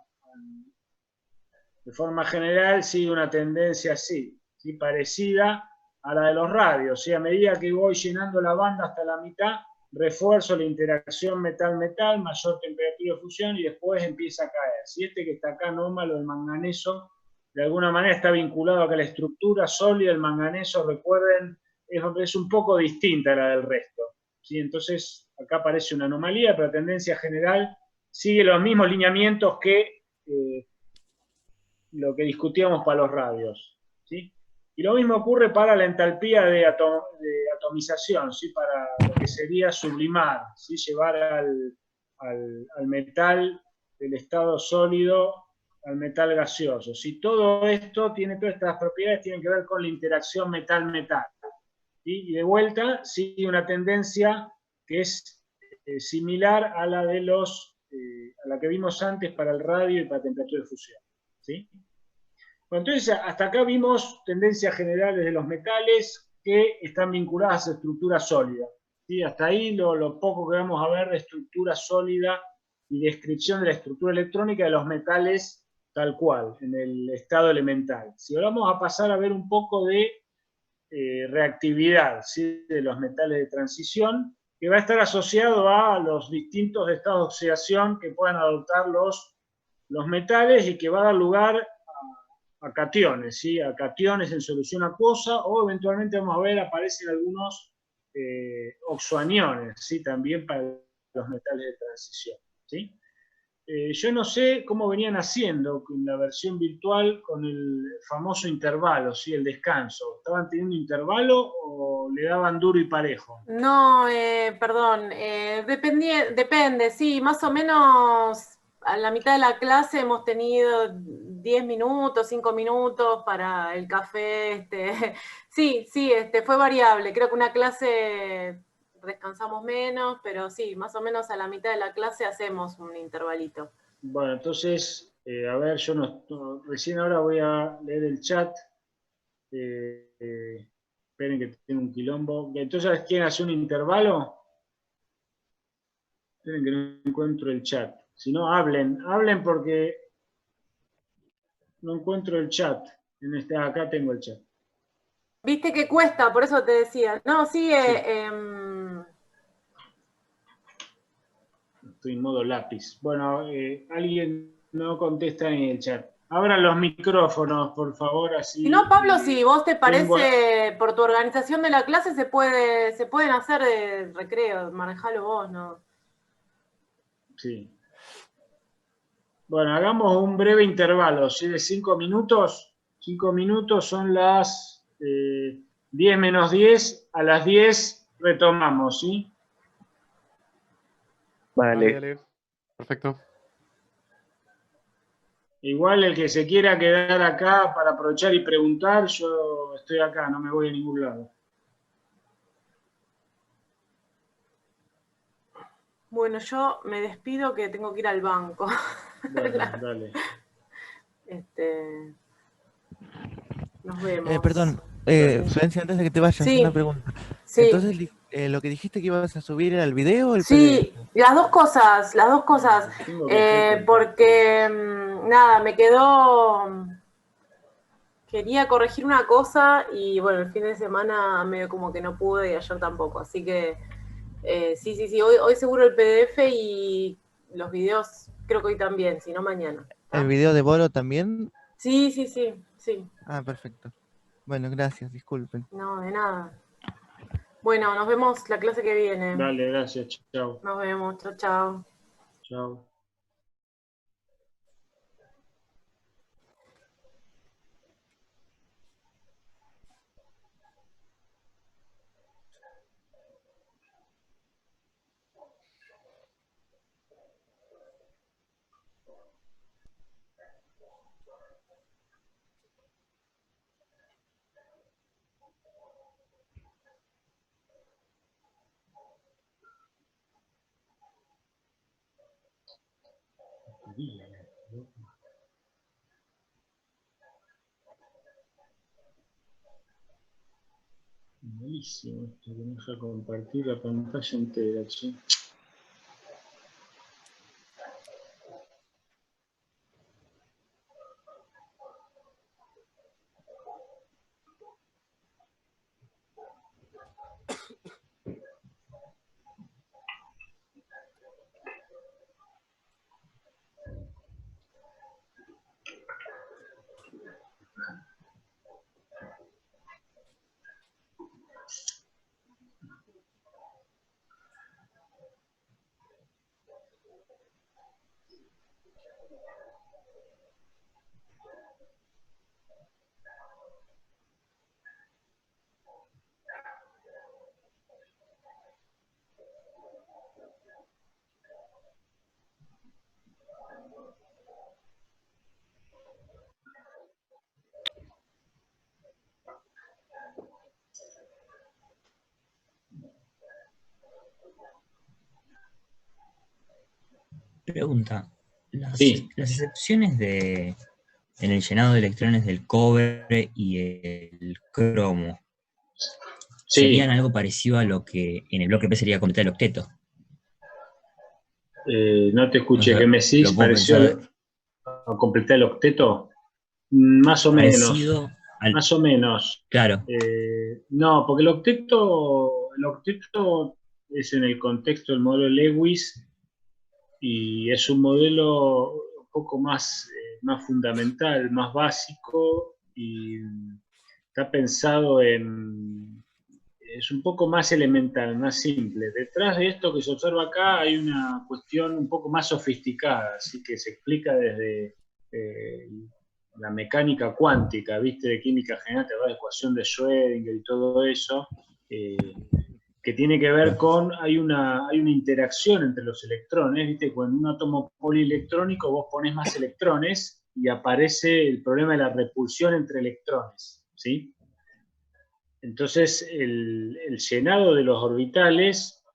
De forma general sigue una tendencia así, ¿sí? Parecida a la de los radios. ¿Sí? A medida que voy llenando la banda hasta la mitad, refuerzo la interacción metal-metal, mayor temperatura de fusión y después empieza a caer. Si este que está acá, anómalo, el manganeso, de alguna manera está vinculado a que la estructura sólida del manganeso, recuerden, es un poco distinta a la del resto. ¿Sí? Entonces, acá aparece una anomalía, pero la tendencia general sigue los mismos lineamientos que lo que discutíamos para los radios. ¿Sí? Y lo mismo ocurre para la entalpía de atomización, ¿sí? Para lo que sería sublimar, ¿sí? Llevar al metal del estado sólido al metal gaseoso. ¿Sí? Todo esto tiene, todas estas propiedades tienen que ver con la interacción metal-metal. ¿Sí? Y de vuelta sigue una tendencia que es similar a la de a la que vimos antes para el radio y para temperatura de fusión. ¿Sí? Bueno, entonces, hasta acá vimos tendencias generales de los metales que están vinculadas a estructuras sólidas. ¿Sí? Hasta ahí lo poco que vamos a ver de estructura sólida y descripción de la estructura electrónica de los metales tal cual, en el estado elemental. Si ahora vamos a pasar a ver un poco de reactividad, ¿sí? De los metales de transición, que va a estar asociado a los distintos estados de oxidación que puedan adoptar los metales y que va a dar lugar a cationes, ¿sí? A cationes en solución acuosa, o eventualmente vamos a ver, aparecen algunos oxoaniones, ¿sí? También para los metales de transición, ¿sí? Yo no sé cómo venían haciendo con la versión virtual con el famoso intervalo, ¿sí? El descanso. ¿Estaban teniendo intervalo o le daban duro y parejo? No, perdón, depende, sí, más o menos a la mitad de la clase hemos tenido 10 minutos, 5 minutos para el café, sí, fue variable, creo que una clase descansamos menos, pero sí, más o menos a la mitad de la clase hacemos un intervalito. Bueno, entonces, a ver, yo recién ahora voy a leer el chat. Esperen que tengo un quilombo. Entonces, ¿quieren hacer un intervalo? Esperen que no encuentro el chat. Si no, hablen porque no encuentro el chat. Acá tengo el chat. Viste que cuesta, por eso te decía. No, sí. Estoy en modo lápiz. Bueno, alguien no contesta en el chat. Abran los micrófonos, por favor, así. Si no, Pablo, si vos te parece, por tu organización de la clase se pueden hacer de recreo, manejalo vos, ¿no? Sí. Bueno, hagamos un breve intervalo, ¿sí? De 5 minutos. 5 minutos son las 10 menos 10. A las 10 retomamos, ¿sí? Vale. Perfecto. Igual el que se quiera quedar acá para aprovechar y preguntar, yo estoy acá, no me voy a ningún lado. Bueno, yo me despido que tengo que ir al banco. Bueno, dale. Nos vemos. Perdón, Florencia, antes de que te vayas, Sí, una pregunta. sí. Entonces, lo que dijiste que ibas a subir era el video o el Sí, PDF? las dos cosas. Porque, nada, me quedó... Quería corregir una cosa y, bueno, el fin de semana medio como que no pude y ayer tampoco. Así que, sí, hoy seguro el PDF y los videos creo que hoy también, si no mañana. ¿Está? ¿El video de Boro también? Sí. Ah, perfecto. Bueno, gracias, disculpen. No, de nada. Bueno, nos vemos la clase que viene. Dale, gracias, chao. Nos vemos, chao. Chao. Malísimo esto que me deja compartir la pantalla entera, che. Pregunta, las, Sí. las excepciones en el llenado de electrones del cobre y el cromo, Sí. ¿serían algo parecido a lo que en el bloque P sería completar el octeto? No te escuché, O sea, ¿qué me decís? lo puedo ¿Pareció pensar a completar el octeto? Más o menos. parecido al... Más o menos. Claro, No, porque el octeto es en el contexto del modelo Lewis y es un modelo un poco más fundamental, más básico y está pensado es un poco más elemental, más simple. Detrás de esto que se observa acá hay una cuestión un poco más sofisticada, así que se explica desde la mecánica cuántica, ¿viste? De química general, te va de ecuación de Schrödinger y todo eso, que tiene que ver con, hay una interacción entre los electrones, ¿viste? Cuando un átomo polielectrónico vos pones más electrones y aparece el problema de la repulsión entre electrones, ¿sí? Entonces, el llenado de los orbitales,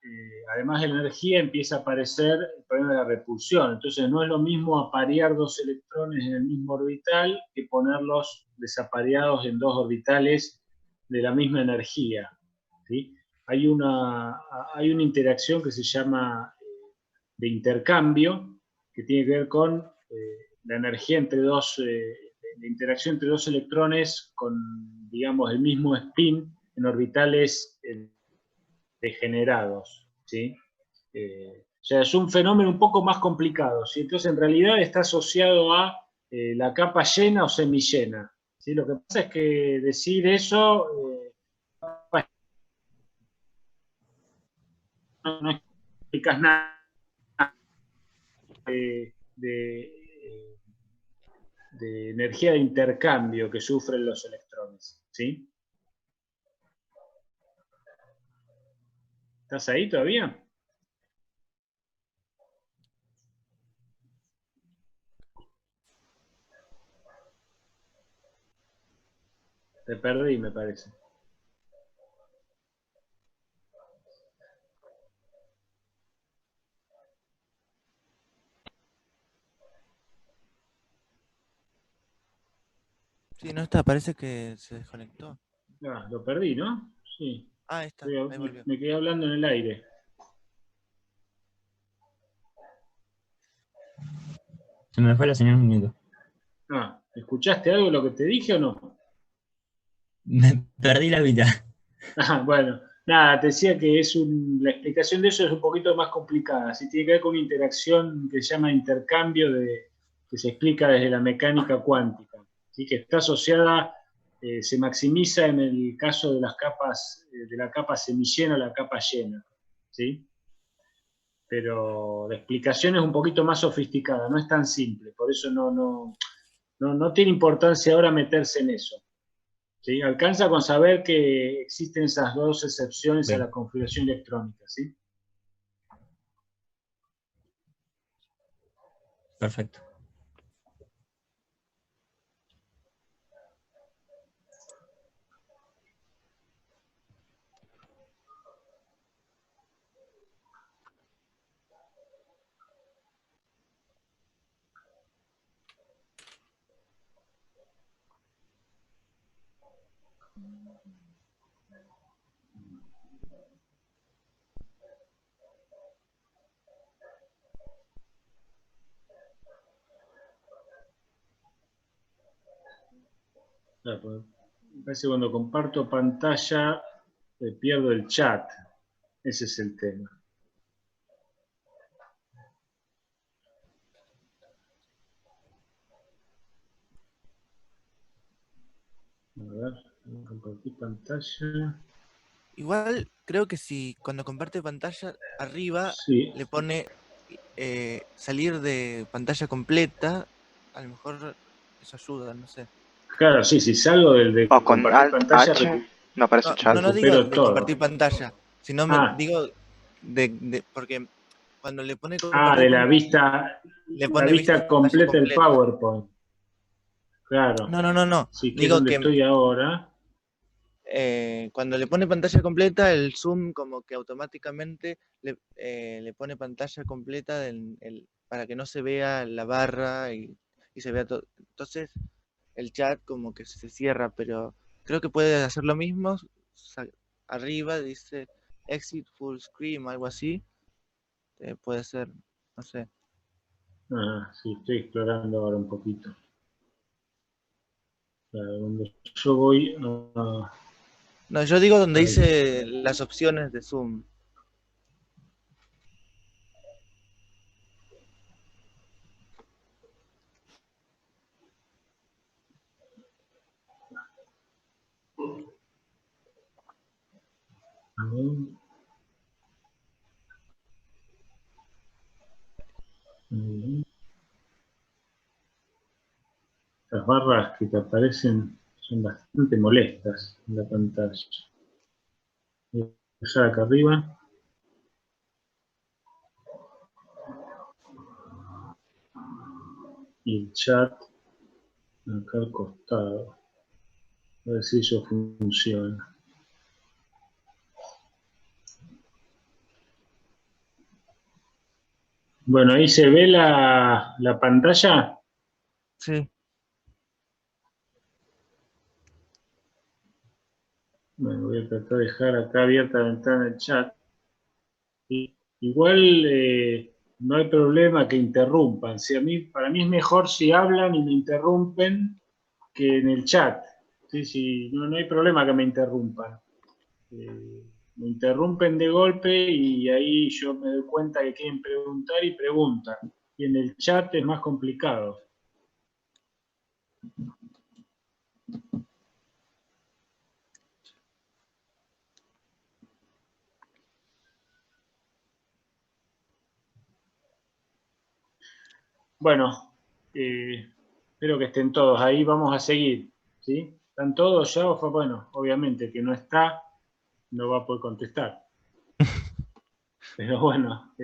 además de la energía, empieza a aparecer el problema de la repulsión. Entonces, no es lo mismo aparear dos electrones en el mismo orbital que ponerlos desapareados en dos orbitales de la misma energía, ¿sí? Hay una interacción que se llama de intercambio, que tiene que ver con la energía entre la interacción entre dos electrones con, digamos, el mismo spin en orbitales degenerados, ¿sí? O sea, es un fenómeno un poco más complicado, ¿sí? Entonces, en realidad está asociado a la capa llena o semillena, ¿sí? Lo que pasa es que decir eso no explicas nada de energía de intercambio que sufren los electrones, ¿sí? ¿Estás ahí todavía? Te perdí, me parece. Sí, no está, parece que se desconectó. Ah, lo perdí, ¿no? Sí. Ah, ahí está, ahí volvió. Me quedé hablando en el aire. se me fue la señal un minuto. Ah, ¿escuchaste algo de lo que te dije o no? Me perdí la mitad. Ah, bueno, nada, te decía que la explicación de eso es un poquito más complicada. ¿Sí? Tiene que ver con una interacción que se llama intercambio, que se explica desde la mecánica cuántica, ¿sí? Que está asociada, se maximiza en el caso de las capas, de la capa semillena o la capa llena, ¿sí? Pero la explicación es un poquito más sofisticada, no es tan simple, por eso no tiene importancia ahora meterse en eso. ¿Sí? Alcanza con saber que existen esas dos excepciones Bien. a la configuración electrónica, ¿sí? Perfecto. Claro, pues, me parece que cuando comparto pantalla pierdo el chat. Ese es el tema. A ver, compartir pantalla. Igual creo que si cuando comparte pantalla arriba Sí. le pone salir de pantalla completa, a lo mejor eso ayuda, no sé. Claro, sí, si salgo del de O con compartir Alt pantalla, H no aparece chat. No digo recupero de todo. compartir pantalla, sino Ah. digo porque cuando le pone compartir de la pantalla, le pone vista pantalla completa del completa. PowerPoint. Claro. No. Sí, que es Digo donde que estoy ahora. cuando le pone pantalla completa, el Zoom como que automáticamente le pone pantalla completa para que no se vea la barra y se vea todo. Entonces el chat como que se cierra, pero creo que puede hacer lo mismo. Arriba dice exit full screen, algo así. Puede ser, no sé. Sí, estoy explorando ahora un poquito. Claro, donde yo voy a... No, yo digo donde Ahí. dice las opciones de Zoom. Las barras que te aparecen son bastante molestas en la pantalla. Voy a dejar acá arriba. Y el chat acá al costado. A ver si eso funciona. Bueno, ahí se ve la pantalla. Sí. Bueno, voy a tratar de dejar acá abierta la ventana del chat. Igual no hay problema que interrumpan. Para mí es mejor si hablan y me interrumpen que en el chat. ¿Sí? No hay problema que me interrumpan. Me interrumpen de golpe y ahí yo me doy cuenta que quieren preguntar y preguntan. Y en el chat es más complicado. Bueno, espero que estén todos ahí. Vamos a seguir. ¿Sí? ¿Están todos ya? Bueno, obviamente que no está, no va a poder contestar. Pero bueno,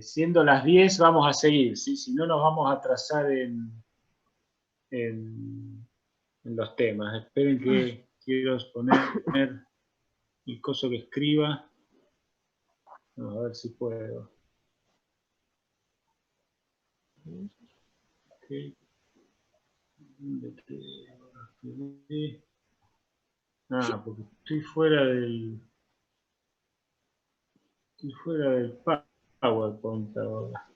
siendo las 10 vamos a seguir, ¿sí? Si no nos vamos a atrasar en los temas. Esperen que quiero poner el coso que escriba. Vamos a ver si puedo. Okay. Porque estoy fuera del PowerPoint ahora.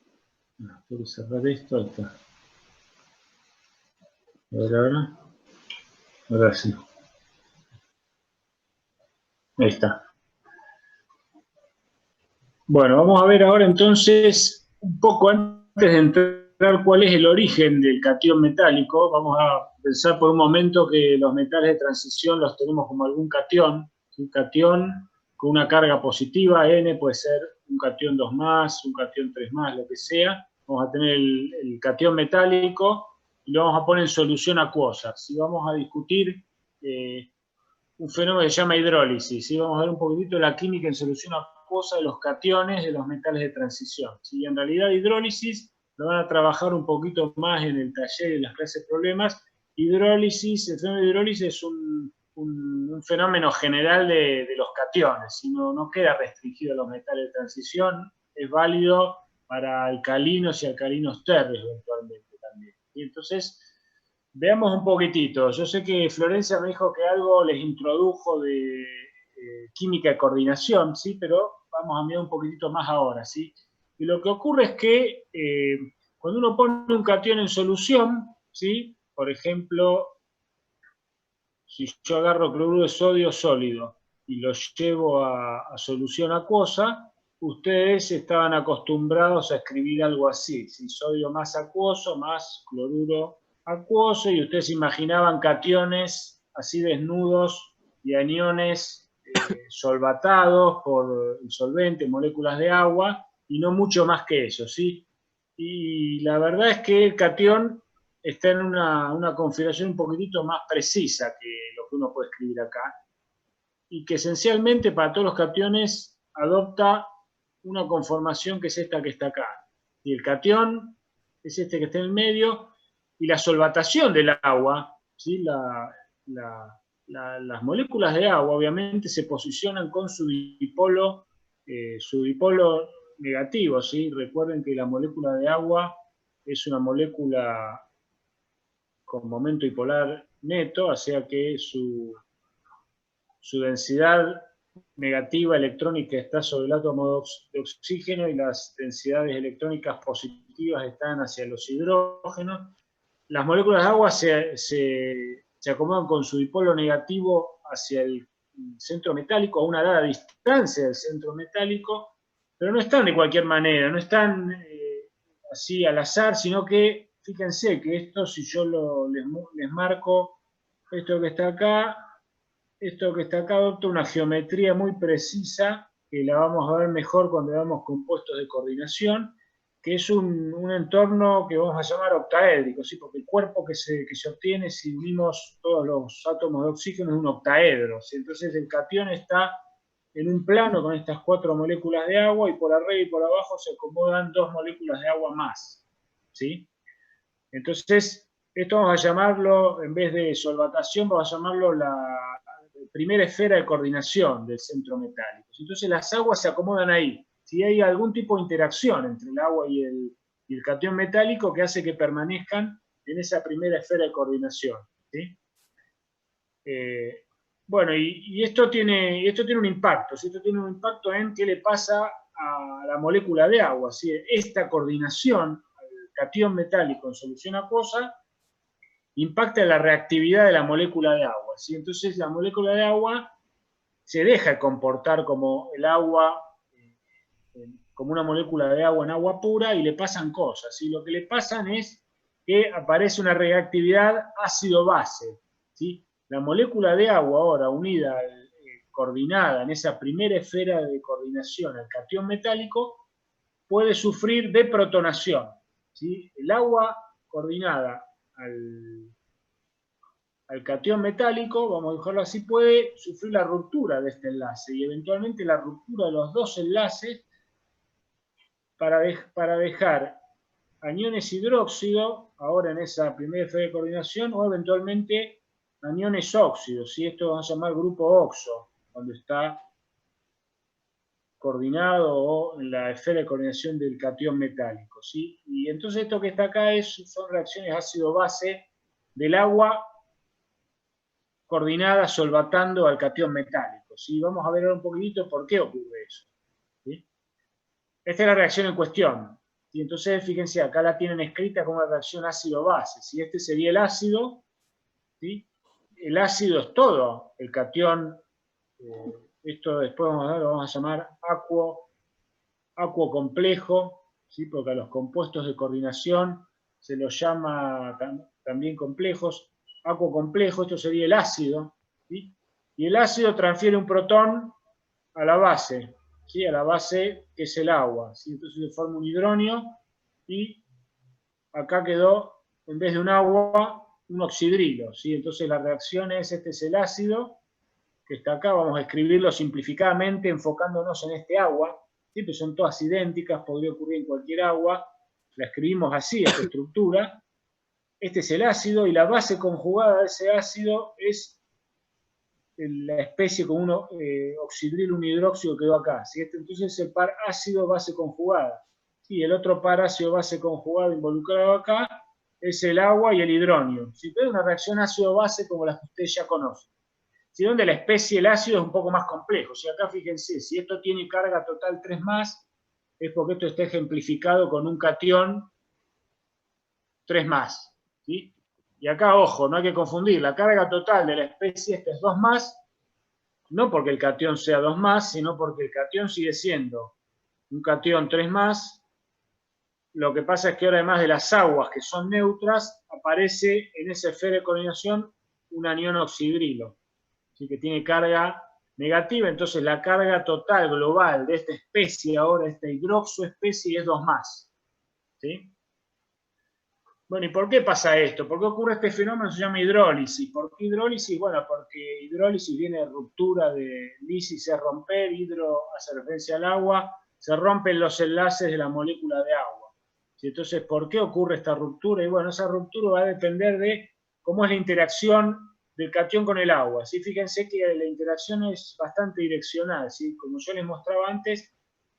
Tengo que cerrar esto. Ahí está. A ver ahora. Ahora sí. Ahí está. Bueno, vamos a ver ahora entonces, un poco antes de entrar cuál es el origen del catión metálico, vamos a pensar por un momento que los metales de transición los tenemos como algún catión, un catión con una carga positiva, N puede ser un catión 2+, un catión 3+, lo que sea. Vamos a tener el catión metálico y lo vamos a poner en solución acuosa. Si vamos a discutir un fenómeno que se llama hidrólisis, ¿sí? Vamos a ver un poquitito de la química en solución acuosa de los cationes de los metales de transición, ¿sí? En realidad hidrólisis lo van a trabajar un poquito más en el taller y en las clases de problemas. Hidrólisis, el fenómeno de hidrólisis es un fenómeno general de los cationes, y no queda restringido a los metales de transición, es válido para alcalinos y alcalinos térreos eventualmente también. Y entonces, veamos un poquitito. Yo sé que Florencia me dijo que algo les introdujo de química de coordinación, ¿sí? Pero vamos a mirar un poquitito más ahora, ¿sí? Y lo que ocurre es que cuando uno pone un catión en solución, ¿sí? Por ejemplo, si yo agarro cloruro de sodio sólido y lo llevo a solución acuosa, ustedes estaban acostumbrados a escribir algo así, ¿sí? Sodio más acuoso más cloruro acuoso, y ustedes imaginaban cationes así desnudos y aniones solvatados por el solvente, moléculas de agua, y no mucho más que eso, ¿sí? Y la verdad es que el catión está en una configuración un poquitito más precisa que lo que uno puede escribir acá, y que esencialmente para todos los cationes adopta una conformación que es esta que está acá. Y el catión es este que está en el medio, y la solvatación del agua, ¿sí? Las moléculas de agua obviamente se posicionan con su dipolo negativo, ¿sí? Recuerden que la molécula de agua es una molécula con momento dipolar neto, o sea que su densidad negativa electrónica está sobre el átomo de oxígeno, y las densidades electrónicas positivas están hacia los hidrógenos. Las moléculas de agua se acomodan con su dipolo negativo hacia el centro metálico, a una dada distancia del centro metálico, pero no están de cualquier manera, no están así al azar, sino que, fíjense que esto, si yo les marco esto que está acá, adopta una geometría muy precisa, que la vamos a ver mejor cuando veamos compuestos de coordinación, que es un entorno que vamos a llamar octaédrico, ¿sí? Porque el cuerpo que se obtiene si unimos todos los átomos de oxígeno es un octaedro, ¿sí? Entonces el catión está en un plano con estas 4 moléculas de agua, y por arriba y por abajo se acomodan 2 moléculas de agua más, ¿sí? Entonces, esto vamos a llamarlo, en vez de solvatación, vamos a llamarlo la primera esfera de coordinación del centro metálico. Entonces las aguas se acomodan ahí. Si hay algún tipo de interacción entre el agua y el catión metálico que hace que permanezcan en esa primera esfera de coordinación, ¿sí? Bueno, y esto tiene un impacto, ¿sí? Esto tiene un impacto en qué le pasa a la molécula de agua, ¿sí? Esta coordinación al catión metálico en solución acuosa impacta en la reactividad de la molécula de agua, ¿sí? Entonces la molécula de agua se deja de comportar como el agua, como una molécula de agua en agua pura, y le pasan cosas, ¿sí? Lo que le pasan es que aparece una reactividad ácido-base, ¿sí? La molécula de agua ahora unida, coordinada en esa primera esfera de coordinación al catión metálico, puede sufrir deprotonación, ¿sí? El agua coordinada al catión metálico, vamos a dejarlo así, puede sufrir la ruptura de este enlace, y eventualmente la ruptura de los 2 enlaces para dejar aniones hidróxido, ahora en esa primera esfera de coordinación, o eventualmente aniones óxidos, ¿sí? Esto vamos a llamar grupo oxo, cuando está coordinado o en la esfera de coordinación del catión metálico, ¿sí? Y entonces esto que está acá son reacciones ácido-base del agua coordinada solvatando al catión metálico, ¿sí? Vamos a ver ahora un poquitito por qué ocurre eso, ¿sí? Esta es la reacción en cuestión, ¿sí? Entonces, fíjense, acá la tienen escrita como una reacción ácido-base, ¿sí? Este sería el ácido, ¿sí? El ácido es todo el catión, esto después lo vamos a llamar acuo complejo, ¿sí? Porque a los compuestos de coordinación se los llama también complejos. Acuo complejo, esto sería el ácido, ¿sí? Y el ácido transfiere un protón a la base, ¿sí? A la base que es el agua, ¿sí? Entonces se forma un hidronio, y acá quedó, en vez de un agua, un oxidrilo, ¿sí? Entonces la reacción este es el ácido, que está acá, vamos a escribirlo simplificadamente enfocándonos en este agua, ¿sí? Pues son todas idénticas, podría ocurrir en cualquier agua, la escribimos así, esta estructura. Este es el ácido y la base conjugada de ese ácido es la especie con un oxidril, un hidróxido que quedó acá. ¿Sí? Entonces el par ácido-base conjugada. Y el otro par ácido-base conjugado involucrado acá es el agua y el hidronio. ¿Sí? Es una reacción ácido-base como las que ustedes ya conocen. ¿Sí? Donde la especie, el ácido, es un poco más complejo. ¿Sí? Acá fíjense, si esto tiene carga total 3+, es porque esto está ejemplificado con un cation 3+. ¿Sí? Y acá, ojo, no hay que confundir, la carga total de la especie esta es 2+, no porque el cation sea 2+, sino porque el cation sigue siendo un cation 3+. Lo que pasa es que ahora, además de las aguas que son neutras, aparece en esa esfera de coordinación un anión oxidrilo, ¿sí? Que tiene carga negativa, entonces la carga total global de esta especie ahora, esta hidroxoespecie, es 2+. ¿Sí? Bueno, ¿y por qué pasa esto? ¿Por qué ocurre este fenómeno? Se llama hidrólisis. ¿Por qué hidrólisis? Bueno, porque hidrólisis viene de ruptura de lisis, es romper, hidro hace referencia al agua, se rompen los enlaces de la molécula de agua. ¿Sí? Entonces, ¿por qué ocurre esta ruptura? Y bueno, esa ruptura va a depender de cómo es la interacción del cation con el agua. ¿Sí? Fíjense que la interacción es bastante direccional, ¿sí? Como yo les mostraba antes,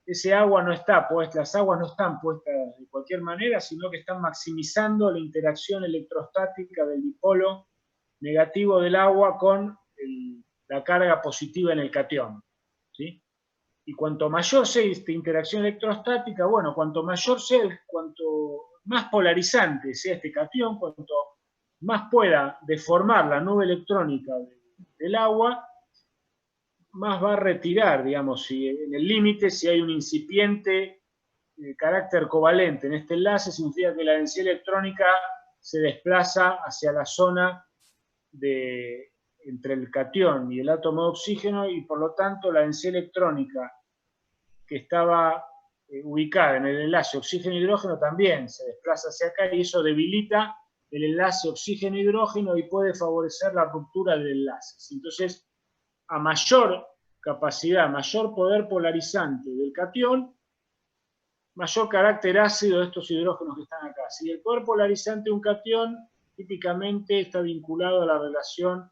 ese agua no está puesta, las aguas no están puestas de cualquier manera, sino que están maximizando la interacción electrostática del dipolo negativo del agua con la carga positiva en el cation. ¿Sí? Y cuanto mayor sea esta interacción electrostática, bueno, cuanto mayor sea, cuanto más polarizante sea este cation, cuanto más pueda deformar la nube electrónica del agua, más va a retirar, digamos, si en el límite, si hay un incipiente carácter covalente en este enlace, significa que la densidad electrónica se desplaza hacia la zona entre el cation y el átomo de oxígeno, y por lo tanto la densidad electrónica que estaba ubicada en el enlace oxígeno-hidrógeno también se desplaza hacia acá, y eso debilita el enlace oxígeno-hidrógeno y puede favorecer la ruptura del enlace. Entonces, a mayor capacidad, mayor poder polarizante del cation, mayor carácter ácido de estos hidrógenos que están acá. Si el poder polarizante de un cation típicamente está vinculado a la relación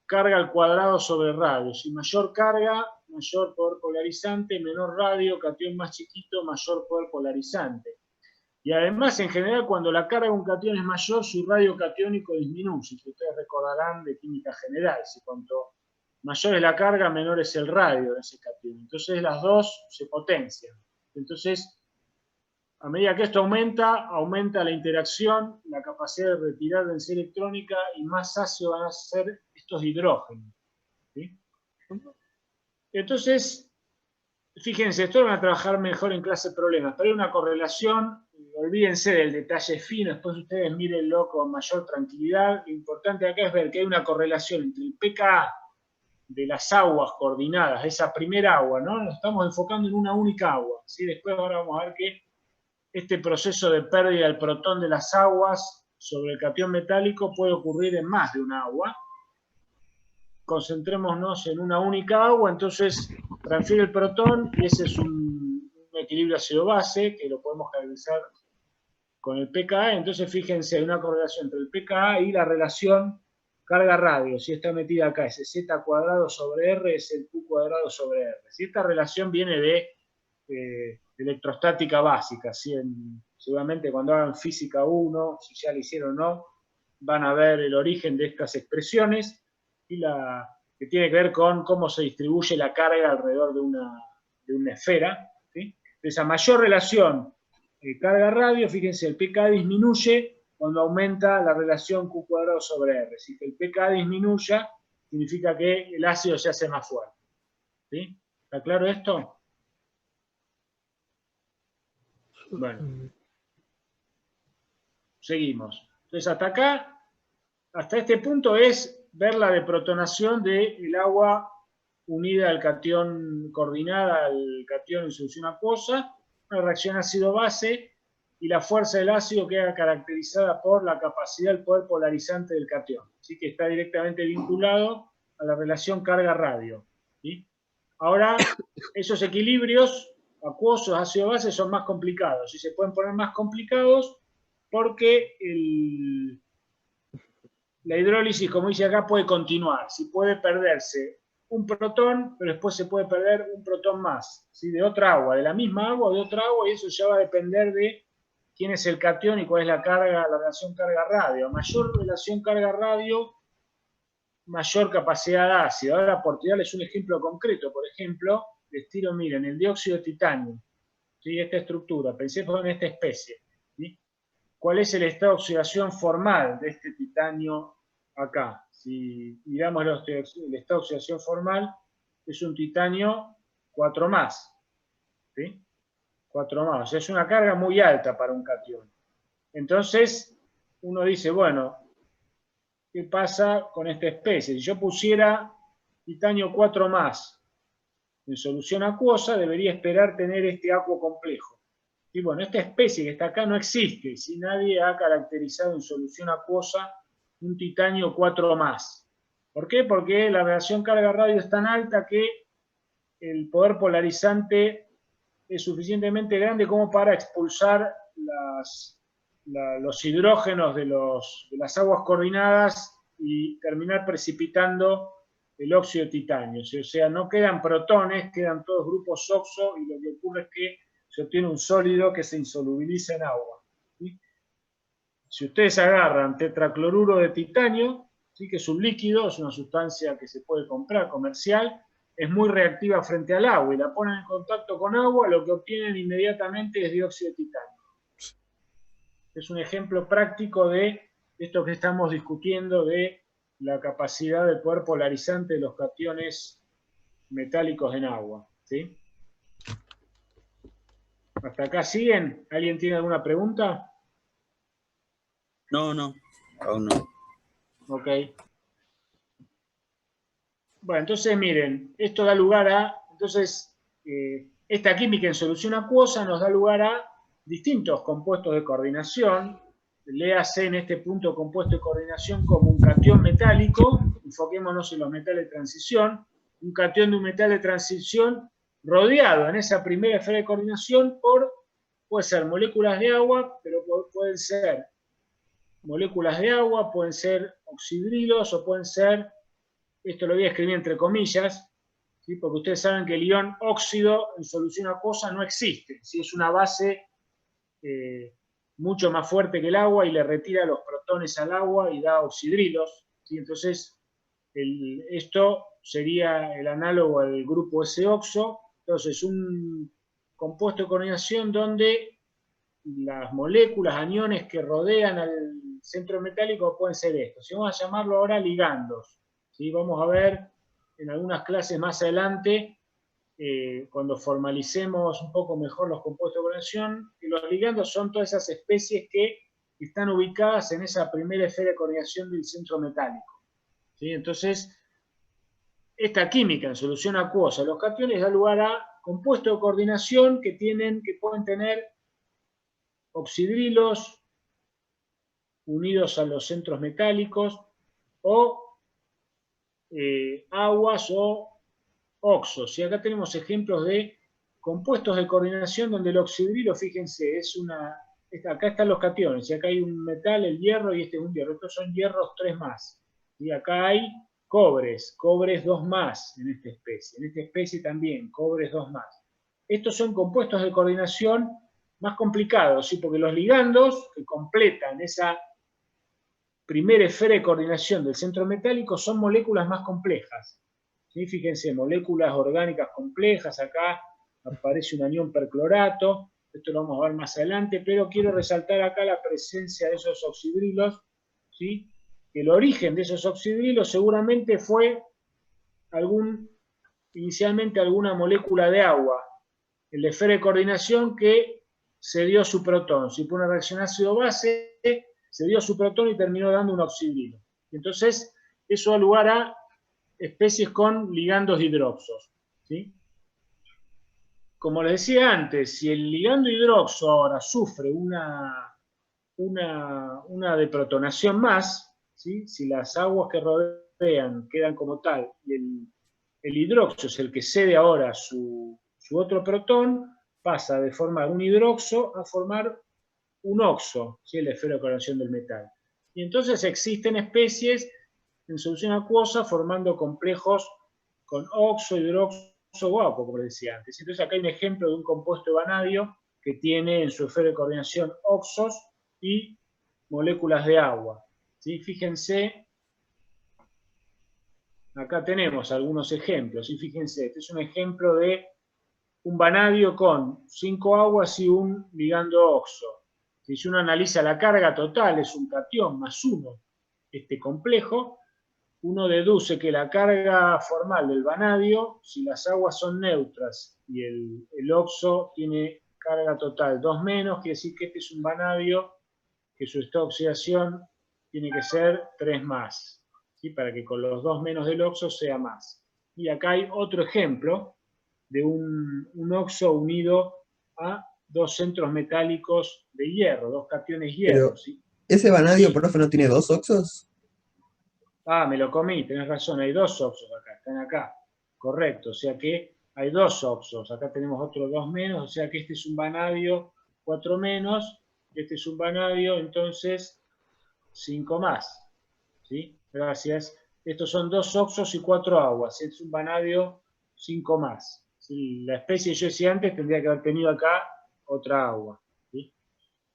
carga al cuadrado sobre radio. Si mayor carga, mayor poder polarizante, menor radio, cation más chiquito, mayor poder polarizante. Y además, en general, cuando la carga de un cation es mayor, su radio catiónico disminuye. Que ustedes recordarán de química general. Si cuanto mayor es la carga, menor es el radio de ese cation. Entonces las dos se potencian. Entonces, a medida que esto aumenta, aumenta la interacción, la capacidad de retirar densidad electrónica, y más ácidos van a ser estos hidrógenos. ¿Sí? Entonces, fíjense, esto lo van a trabajar mejor en clase de problemas, pero hay una correlación, olvídense del detalle fino, después ustedes mírenlo con mayor tranquilidad. Lo importante acá es ver que hay una correlación entre el pKa de las aguas coordinadas, esa primera agua, ¿no? Nos estamos enfocando en una única agua, ¿sí? Después ahora vamos a ver que este proceso de pérdida del protón de las aguas sobre el cation metálico puede ocurrir en más de una agua. Concentrémonos en una única agua, entonces transfiere el protón, y ese es un equilibrio ácido-base, que lo podemos caracterizar con el pKa. Entonces fíjense, hay una correlación entre el pKa y la relación carga-radio. Si está metida acá, ese z cuadrado sobre r es el q cuadrado sobre r. Si esta relación viene de electrostática básica, ¿sí? Seguramente cuando hagan física 1, si ya lo hicieron o no, van a ver el origen de estas expresiones, y que tiene que ver con cómo se distribuye la carga alrededor de una esfera. ¿Sí? Entonces, a mayor relación carga-radio, fíjense, el pKa disminuye cuando aumenta la relación Q cuadrado sobre R. Si el pKa disminuya, significa que el ácido se hace más fuerte. ¿Sí? ¿Está claro esto? Bueno. Seguimos. Entonces, hasta acá, hasta este punto es ver la deprotonación del agua unida al cation, coordinada al cation en solución acuosa, una reacción ácido-base, y la fuerza del ácido queda caracterizada por la capacidad del poder polarizante del cation. Así que está directamente vinculado a la relación carga-radio. ¿Sí? Ahora, esos equilibrios acuosos, ácido base son más complicados. Y se pueden poner más complicados porque la hidrólisis, como dice acá, puede continuar. Si puede perderse un protón, pero después se puede perder un protón más, ¿sí? De otra agua, de la misma agua o de otra agua, y eso ya va a depender de quién es el catión y cuál es la carga, la relación carga-radio. A mayor relación carga-radio, mayor capacidad de ácido. Ahora, por tirarles un ejemplo concreto, por ejemplo, les tiro, miren, el dióxido de titanio, ¿sí? Esta estructura, pensemos en esta especie, ¿sí? ¿Cuál es el estado de oxidación formal de este titanio acá? Si miramos el estado de oxidación formal, es un titanio 4+, ¿sí? 4+, o sea, es una carga muy alta para un catión. Entonces, uno dice, bueno, ¿qué pasa con esta especie? Si yo pusiera titanio 4+, en solución acuosa, debería esperar tener este aquo complejo. Y bueno, esta especie que está acá no existe, si nadie ha caracterizado en solución acuosa un titanio 4+. ¿Por qué? Porque la relación carga-radio es tan alta que el poder polarizante es suficientemente grande como para expulsar los hidrógenos de las aguas coordinadas y terminar precipitando el óxido de titanio. O sea, no quedan protones, quedan todos grupos oxo, y lo que ocurre es que se obtiene un sólido que se insolubiliza en agua, ¿sí? Si ustedes agarran tetracloruro de titanio, ¿sí? Que es un líquido, es una sustancia que se puede comprar comercial, es muy reactiva frente al agua, y la ponen en contacto con agua, lo que obtienen inmediatamente es dióxido de titanio. Es un ejemplo práctico de esto que estamos discutiendo, de la capacidad del poder polarizante de los cationes metálicos en agua, ¿sí? ¿Hasta acá siguen? ¿Alguien tiene alguna pregunta? No, aún no. Ok. Bueno, entonces miren, esto da lugar a, entonces, esta química en solución acuosa nos da lugar a distintos compuestos de coordinación. Léase en este punto compuesto de coordinación como un catión metálico, enfoquémonos en los metales de transición, un catión de un metal de transición rodeado en esa primera esfera de coordinación por, puede ser moléculas de agua, pero pueden ser moléculas de agua, pueden ser oxidrilos o pueden ser, esto lo voy a escribir entre comillas, ¿sí? Porque ustedes saben que el ion óxido en solución acuosa no existe, ¿sí? Es una base mucho más fuerte que el agua y le retira los protones al agua y da oxidrilos, ¿sí? Entonces, esto sería el análogo al grupo S-oxo. Entonces, un compuesto de coordinación donde las moléculas, aniones que rodean al centro metálico pueden ser estos. Si vamos a llamarlo ahora ligandos, ¿sí? Vamos a ver en algunas clases más adelante, cuando formalicemos un poco mejor los compuestos de coordinación, que los ligandos son todas esas especies que están ubicadas en esa primera esfera de coordinación del centro metálico, ¿sí? Entonces, esta química en solución acuosa de los cationes da lugar a compuestos de coordinación que pueden tener oxidrilos unidos a los centros metálicos, o aguas o oxos. Y acá tenemos ejemplos de compuestos de coordinación donde el oxidrilo, fíjense, acá están los cationes, y acá hay un metal, el hierro, y este es un hierro. Estos son hierros 3+. Y acá hay cobres 2+ en esta especie. En esta especie también, cobres 2+. Estos son compuestos de coordinación más complicados, ¿sí? Porque los ligandos que completan esa primera esfera de coordinación del centro metálico son moléculas más complejas, ¿sí? Fíjense, moléculas orgánicas complejas, acá aparece un anión perclorato, esto lo vamos a ver más adelante, pero quiero resaltar acá la presencia de esos oxidrilos, ¿sí? Que el origen de esos oxidrilos seguramente fue inicialmente alguna molécula de agua en la esfera de coordinación que se dio su protón. Si fue una reacción ácido-base, se dio su protón y terminó dando un oxidrilo. Entonces, eso da lugar a especies con ligandos hidroxos, ¿sí? Como les decía antes, si el ligando hidroxo ahora sufre una deprotonación más, ¿sí? Si las aguas que rodean quedan como tal, y el hidroxo es el que cede ahora su otro protón, pasa de formar un hidroxo a formar un oxo, ¿sí? La esfera de correlación del metal. Y entonces existen especies en solución acuosa formando complejos con oxo, hidroxo o agua, como les decía antes. Entonces acá hay un ejemplo de un compuesto de vanadio que tiene en su esfera de coordinación oxos y moléculas de agua. ¿Sí? Fíjense, acá tenemos algunos ejemplos. ¿Sí? Fíjense, este es un ejemplo de un vanadio con 5 aguas y un ligando oxo. Si uno analiza la carga total, es un catión más 1, este complejo, uno deduce que la carga formal del vanadio, si las aguas son neutras y el oxo tiene carga total 2 menos, quiere decir que este es un vanadio que su estado de oxidación tiene que ser 3 más, ¿sí? Para que con los 2 menos del oxo sea más. Y acá hay otro ejemplo de un oxo unido a 2 centros metálicos de hierro, 2 cationes hierro. Pero, ¿sí? ¿ese vanadio, Sí. profe, no tiene 2 oxos? Ah, me lo comí, tenés razón, hay 2 oxos acá, están acá. Correcto, o sea que hay 2 oxos, acá tenemos otros 2 menos, o sea que este es un vanadio 4 menos, este es un vanadio, entonces 5 más. ¿Sí? Gracias. Estos son 2 oxos y 4 aguas, es un vanadio 5 más. ¿Sí? La especie que yo decía antes tendría que haber tenido acá otra agua. ¿Sí?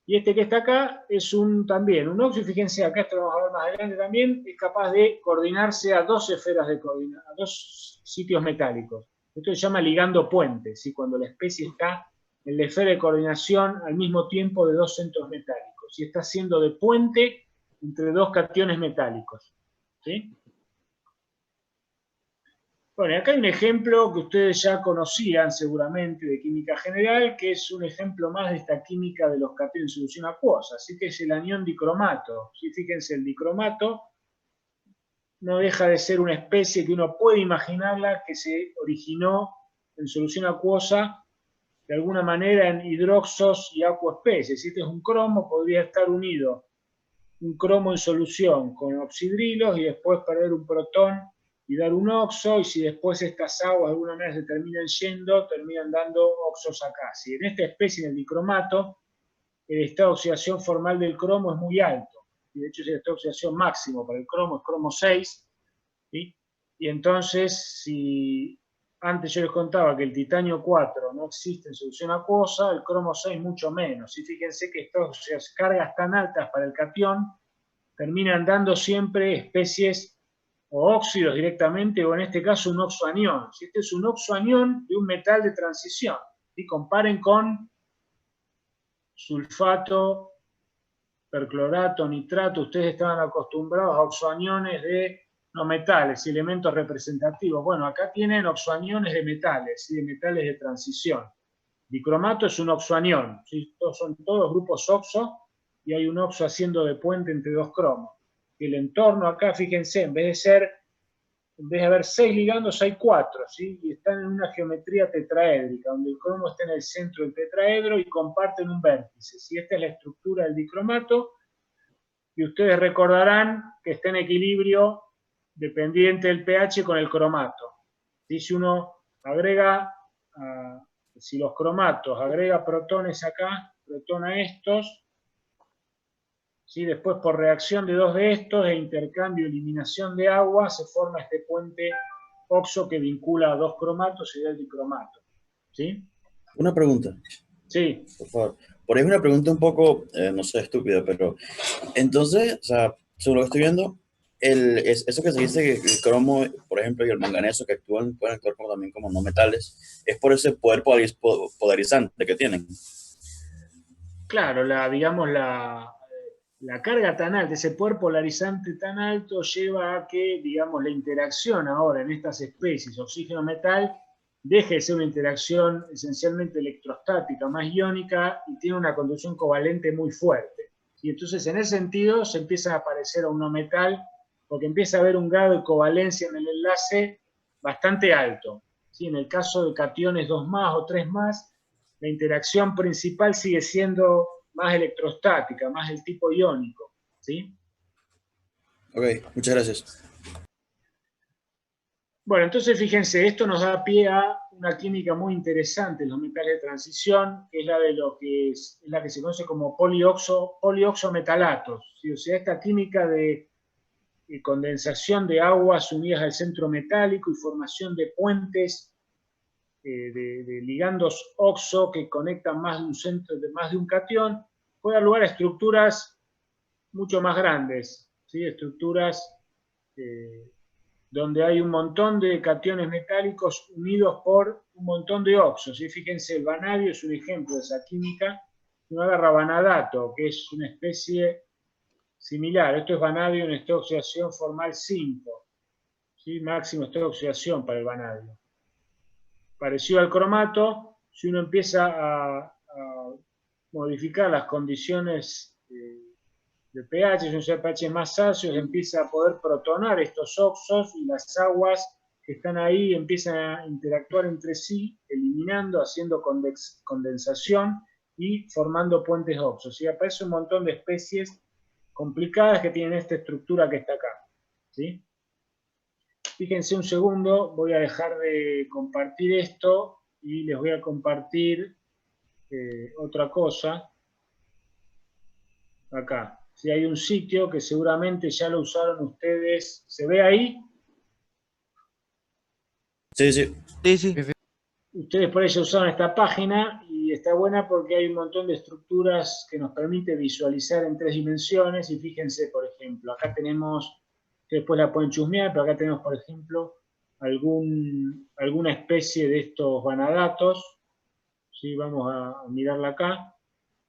Y este que está acá es también un oxo, y fíjense, acá esto lo vamos a ver más adelante también, es capaz de coordinarse a 2 esferas de coordinación, a 2 sitios metálicos. Esto se llama ligando puente, ¿sí? Cuando la especie está en la esfera de coordinación al mismo tiempo de 2 centros metálicos, y está haciendo de puente entre 2 cationes metálicos. ¿Sí? Bueno, acá hay un ejemplo que ustedes ya conocían seguramente de química general, que es un ejemplo más de esta química de los cationes en solución acuosa, así que es el anión dicromato. ¿Sí? Fíjense, el dicromato no deja de ser una especie que uno puede imaginarla que se originó en solución acuosa de alguna manera en hidroxos y acuoespecies. Si este es un cromo, podría estar unido un cromo en solución con oxidrilos y después perder un protón y dar un oxo, y si después estas aguas de alguna manera se terminan yendo, terminan dando oxos acá. Si en esta especie, en el dicromato, el estado de oxidación formal del cromo es muy alto, y de hecho es el estado de oxidación máximo para el cromo, es cromo 6, ¿sí? Y entonces, si antes yo les contaba que el titanio 4 no existe en solución acuosa, el cromo 6 mucho menos. Y fíjense que estas cargas tan altas para el catión terminan dando siempre especies o óxidos directamente, o en este caso un oxoanión. Si este es un oxoanión de un metal de transición, ¿sí? Comparen con sulfato, perclorato, nitrato, ustedes estaban acostumbrados a oxoaniones de no metales, elementos representativos. Bueno, acá tienen oxoaniones de metales, ¿sí? De metales de transición. Dicromato es un oxoanión, ¿sí? Son todos grupos oxo, y hay un oxo haciendo de puente entre 2 cromos. Y el entorno acá, fíjense, en vez de haber 6 ligandos, hay 4, ¿sí? Y están en una geometría tetraédrica, donde el cromo está en el centro del tetraedro y comparten un vértice. ¿Sí? Esta es la estructura del dicromato, y ustedes recordarán que está en equilibrio dependiente del pH con el cromato. ¿Sí? Si uno agrega, si los cromatos agrega protones acá, protón a estos, ¿sí? Después por reacción de 2 de estos e intercambio eliminación de agua se forma este puente oxo que vincula a 2 cromatos y da el dicromato. ¿Sí? Una pregunta, Sí. por favor. Por ahí es una pregunta un poco, no sé, estúpida, pero entonces, o sea, según lo que estoy viendo, eso que se dice que el cromo, por ejemplo, y el manganeso que actúan, pueden actuar también como no metales, es por ese poder polarizante que tienen. Claro, digamos, la carga tan alta, ese poder polarizante tan alto lleva a que, digamos, la interacción ahora en estas especies, oxígeno-metal, deje de ser una interacción esencialmente electrostática, más iónica, y tiene una conducción covalente muy fuerte. Y entonces, en ese sentido, se empieza a aparecer a un no metal, porque empieza a haber un grado de covalencia en el enlace bastante alto. ¿Sí? En el caso de cationes 2 más o 3 más, la interacción principal sigue siendo más electrostática, más del tipo iónico. ¿Sí? Ok, muchas gracias. Bueno, entonces fíjense, esto nos da pie a una química muy interesante en los metales de transición, que es la de lo que es la que se conoce como polioxometalatos, ¿sí? O sea, esta química de condensación de aguas unidas al centro metálico y formación de puentes de ligandos oxo que conectan más de un centro, más de un catión, puede dar lugar a estructuras mucho más grandes, ¿sí? Estructuras donde hay un montón de cationes metálicos unidos por un montón de oxos. ¿Sí? Fíjense, el vanadio es un ejemplo de esa química. Uno agarra vanadato, que es una especie similar. Esto es vanadio en estado de oxidación formal 5. ¿Sí? Máximo estado de oxidación para el vanadio. Parecido al cromato, si uno empieza a modificar las condiciones de pH, si usa pH más ácidos, empieza a poder protonar estos oxos y las aguas que están ahí empiezan a interactuar entre sí, eliminando, haciendo condensación y formando puentes oxos. ¿Sí? Aparece un montón de especies complicadas que tienen esta estructura que está acá. ¿Sí? Fíjense un segundo, voy a dejar de compartir esto y les voy a compartir otra cosa acá. Si hay un sitio que seguramente ya lo usaron ustedes, ¿se ve ahí? Sí, sí. Sí, sí. Ustedes por eso usaron esta página y está buena porque hay un montón de estructuras que nos permite visualizar en 3 dimensiones y fíjense, por ejemplo, acá tenemos, ustedes después la pueden chusmear, pero acá tenemos, por ejemplo, alguna especie de estos vanadatos. ¿Sí? Vamos a mirarla acá.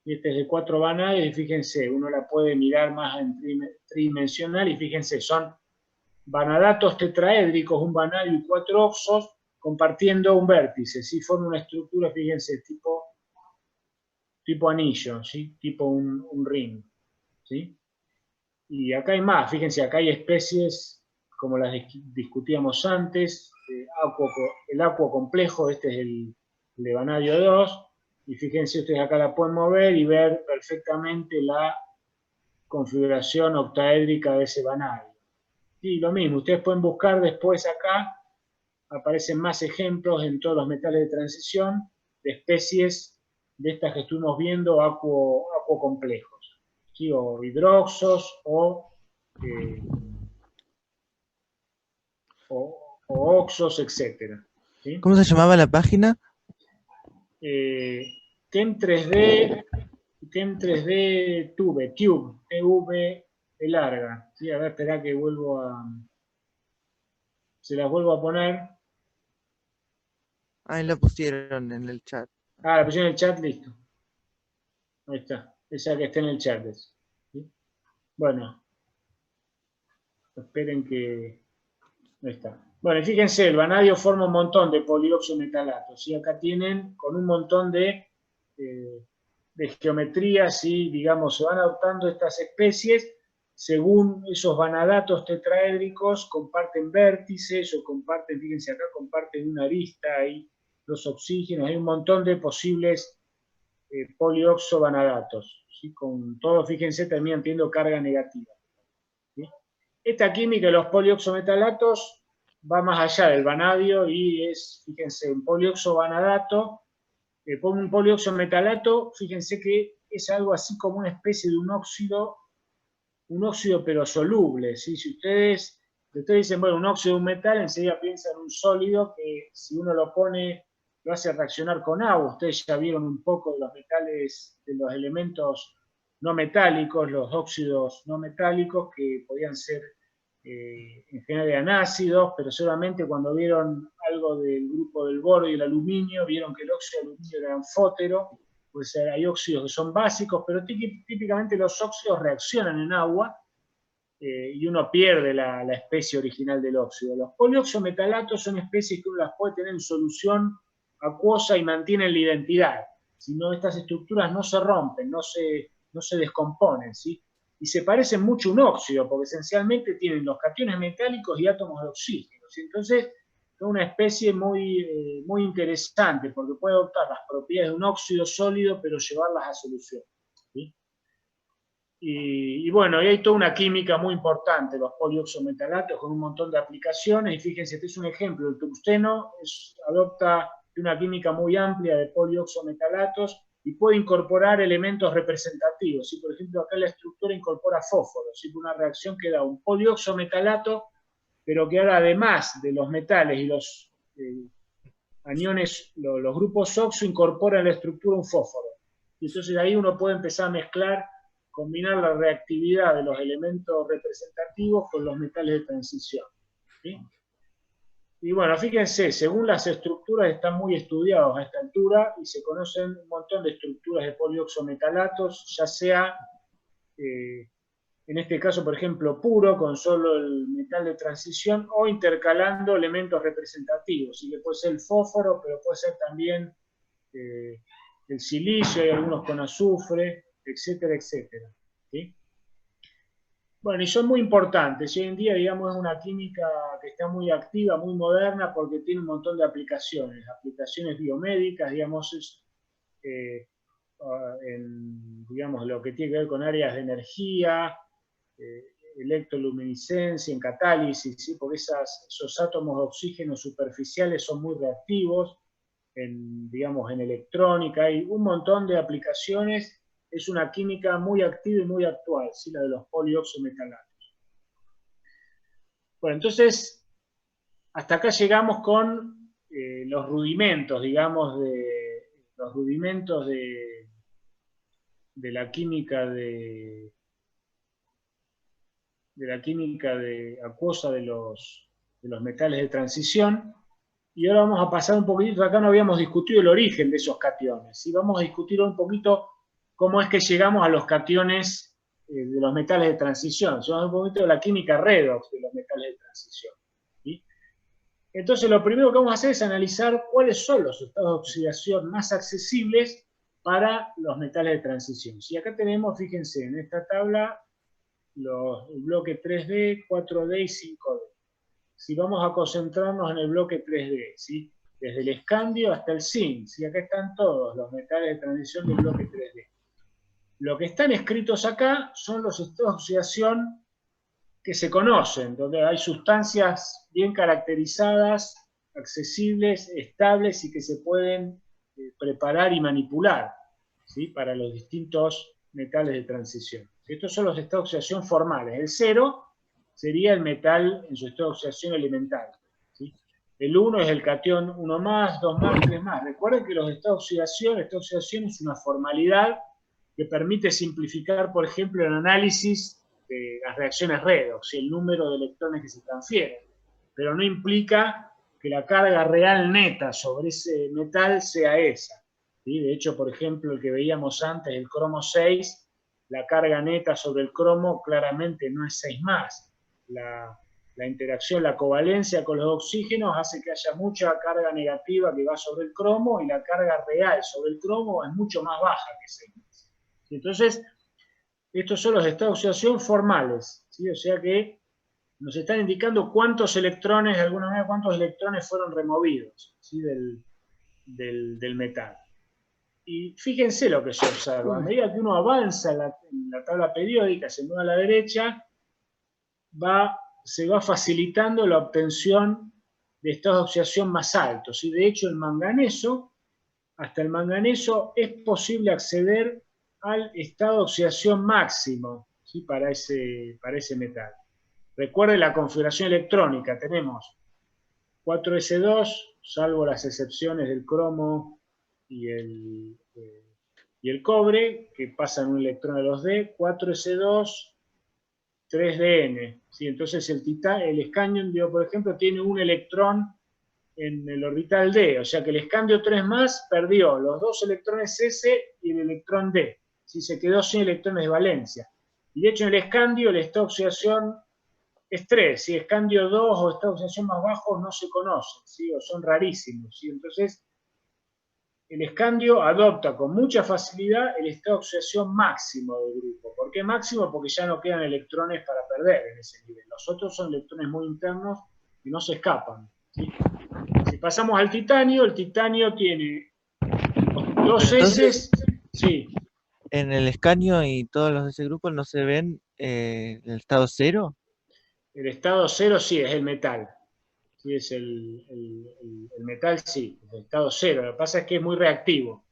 Y este es de 4 vanadios y fíjense, uno la puede mirar más en tridimensional y fíjense, son vanadatos tetraédricos, un vanadio y 4 oxos, compartiendo un vértice, ¿sí? Forma una estructura, fíjense, tipo anillo, ¿sí? Tipo un ring, ¿sí? Y acá hay más, fíjense, acá hay especies como las discutíamos antes, el acuo complejo, este es el de vanadio 2, y fíjense, ustedes acá la pueden mover y ver perfectamente la configuración octaédrica de ese vanadio. Y lo mismo, ustedes pueden buscar después acá, aparecen más ejemplos en todos los metales de transición de especies de estas que estuvimos viendo, acuocomplejos, ¿sí? O hidroxos o oxos, etc. ¿Sí? ¿Cómo se llamaba la página? Chem 3D Tube, TV larga. ¿Sí? A ver, esperá que se las vuelvo a poner. Ahí la pusieron en el chat. Ah, la pusieron en el chat, listo. Ahí está, esa que está en el chat. ¿Sí? Bueno, esperen que... Ahí está. Bueno, fíjense, el vanadio forma un montón de polioxometalatos. Y acá tienen con un montón de geometrías y, digamos, se van adoptando estas especies según esos vanadatos tetraédricos comparten vértices o comparten, fíjense acá, comparten una arista, hay los oxígenos, hay un montón de posibles polioxovanadatos. ¿Sí? Con todo, fíjense, también teniendo carga negativa. ¿Sí? Esta química de los polioxometalatos va más allá del vanadio y es, fíjense, un polioxovanadato. Un polioxometalato, fíjense que es algo así como una especie de un óxido pero soluble. ¿Sí? Si ustedes dicen, bueno, un óxido de un metal, enseguida piensan en un sólido que si uno lo pone, lo hace reaccionar con agua. Ustedes ya vieron un poco de los metales, de los elementos no metálicos, los óxidos no metálicos, que podían ser en general anácidos, pero solamente cuando vieron algo del grupo del boro y el aluminio, vieron que el óxido de aluminio era anfótero, pues hay óxidos que son básicos, pero típicamente los óxidos reaccionan en agua y uno pierde la especie original del óxido. Los polioxometalatos son especies que uno las puede tener en solución acuosa y mantienen la identidad. Si no, estas estructuras no se rompen, no se descomponen, ¿sí? Y se parecen mucho a un óxido, porque esencialmente tienen los cationes metálicos y átomos de oxígeno. ¿Sí? Entonces, es una especie muy interesante, porque puede adoptar las propiedades de un óxido sólido, pero llevarlas a solución. ¿Sí? Y bueno, y hay toda una química muy importante, los polioxometalatos, con un montón de aplicaciones. Y fíjense, este es un ejemplo. El tungsteno adopta una química muy amplia de polioxometalatos y puede incorporar elementos representativos. ¿Sí? Por ejemplo, acá la estructura incorpora fósforo. ¿Sí? Una reacción que da un polioxometalato, pero que ahora, además de los metales y los aniones, los grupos oxo, incorporan en la estructura un fósforo. Y entonces ahí uno puede empezar a mezclar, combinar la reactividad de los elementos representativos con los metales de transición. ¿Sí? Y bueno, fíjense, según las estructuras están muy estudiados a esta altura y se conocen un montón de estructuras de polioxometalatos, ya sea, en este caso, por ejemplo, puro, con solo el metal de transición, o intercalando elementos representativos. Y que puede ser el fósforo, pero puede ser también el silicio, hay algunos con azufre, etcétera, etcétera. ¿Sí? Bueno, y son muy importantes. Hoy en día, digamos, es una química que está muy activa, muy moderna, porque tiene un montón de aplicaciones biomédicas, digamos, digamos, lo que tiene que ver con áreas de energía, electroluminiscencia, en catálisis, ¿sí? Porque esos átomos de oxígeno superficiales son muy reactivos, digamos, en electrónica, hay un montón de aplicaciones. Es una química muy activa y muy actual, ¿sí? La de los polioxometalatos. Bueno, entonces, hasta acá llegamos con los rudimentos, digamos, de la química acuosa de los metales de transición. Y ahora vamos a pasar un poquitito, acá no habíamos discutido el origen de esos cationes, ¿sí? Vamos a discutir un poquito cómo es que llegamos a los cationes de los metales de transición. Son un poquito de la química redox de los metales de transición. ¿Sí? Entonces, lo primero que vamos a hacer es analizar cuáles son los estados de oxidación más accesibles para los metales de transición. Si acá tenemos, fíjense, en esta tabla, el bloque 3D, 4D y 5D. Si vamos a concentrarnos en el bloque 3D, ¿sí? Desde el escandio hasta el zinc, ¿sí? Acá están todos los metales de transición del bloque 3D. Lo que están escritos acá son los estados de oxidación que se conocen, donde hay sustancias bien caracterizadas, accesibles, estables y que se pueden preparar y manipular, ¿sí? Para los distintos metales de transición. Estos son los estados de oxidación formales. El 0 sería el metal en su estado de oxidación elemental. ¿Sí? El 1 es el catión 1 más, 2 más, 3 más. Recuerden que los estados de oxidación es una formalidad que permite simplificar, por ejemplo, el análisis de las reacciones redox y el número de electrones que se transfieren. Pero no implica que la carga real neta sobre ese metal sea esa. ¿Sí? De hecho, por ejemplo, el que veíamos antes, el cromo 6, la carga neta sobre el cromo claramente no es 6 más. La interacción, la covalencia con los oxígenos hace que haya mucha carga negativa que va sobre el cromo y la carga real sobre el cromo es mucho más baja que 6 más. Entonces, estos son los estados de oxidación formales, ¿sí? O sea que nos están indicando cuántos electrones, de alguna manera, cuántos electrones fueron removidos, ¿sí? del metal. Y fíjense lo que se observa. A medida que uno avanza en la tabla periódica, se mueve a la derecha, se va facilitando la obtención de estados de oxidación más altos. Y de hecho, hasta el manganeso, es posible acceder al estado de oxidación máximo, ¿sí? para ese metal. Recuerden la configuración electrónica. Tenemos 4s2, salvo las excepciones del cromo y el cobre, que pasan un electrón a los D, 4s2, 3dn. ¿Sí? Entonces el escandio, por ejemplo, tiene un electrón en el orbital D, o sea que el escandio 3 más perdió los 2 electrones S y el electrón D. ¿Sí? Se quedó sin electrones de valencia. Y de hecho en el escandio el estado de oxidación es 3, ¿sí? Escandio 2 o estado de oxidación más bajos no se conocen, ¿sí? O son rarísimos, ¿sí? Entonces el escandio adopta con mucha facilidad el estado de oxidación máximo del grupo. ¿Por qué máximo? Porque ya no quedan electrones para perder en ese nivel. Los otros son electrones muy internos y no se escapan, ¿sí? Si pasamos al titanio, el titanio tiene 2 S. Sí. en el escanio y todos los de ese grupo no se ven en el estado cero. El estado cero sí es el metal. Sí, es el metal, sí, el estado cero. Lo que pasa es que es muy reactivo.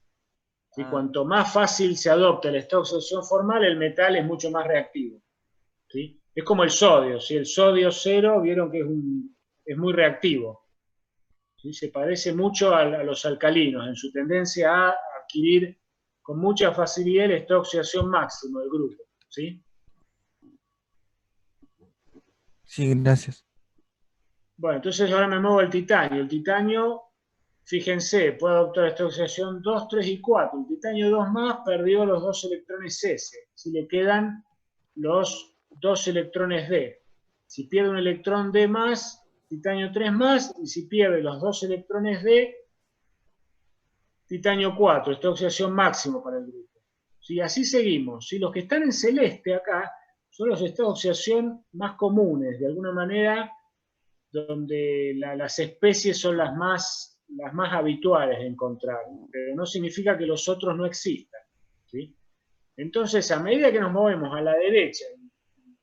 ¿Sí? Cuanto más fácil se adopta el estado de oxidación formal, el metal es mucho más reactivo. ¿Sí? Es como el sodio. ¿Sí? El sodio cero, vieron que es muy reactivo. ¿Sí? Se parece mucho a los alcalinos en su tendencia a adquirir con mucha facilidad el estado de oxidación máximo del grupo. ¿Sí? Sí, gracias. Bueno, entonces ahora me muevo al titanio. El titanio, fíjense, puede adoptar esta oxidación 2, 3 y 4. El titanio 2 más perdió los 2 electrones S. Si le quedan los 2 electrones D. Si pierde un electrón D más, titanio 3 más. Y si pierde los 2 electrones D, titanio 4. Esta oxidación máximo para el grupo. ¿Sí? Así seguimos. ¿Sí? Los que están en celeste acá son los estados de oxidación más comunes. De alguna manera, donde las especies son las más habituales de encontrar, pero no significa que los otros no existan. ¿Sí? Entonces, a medida que nos movemos a la derecha en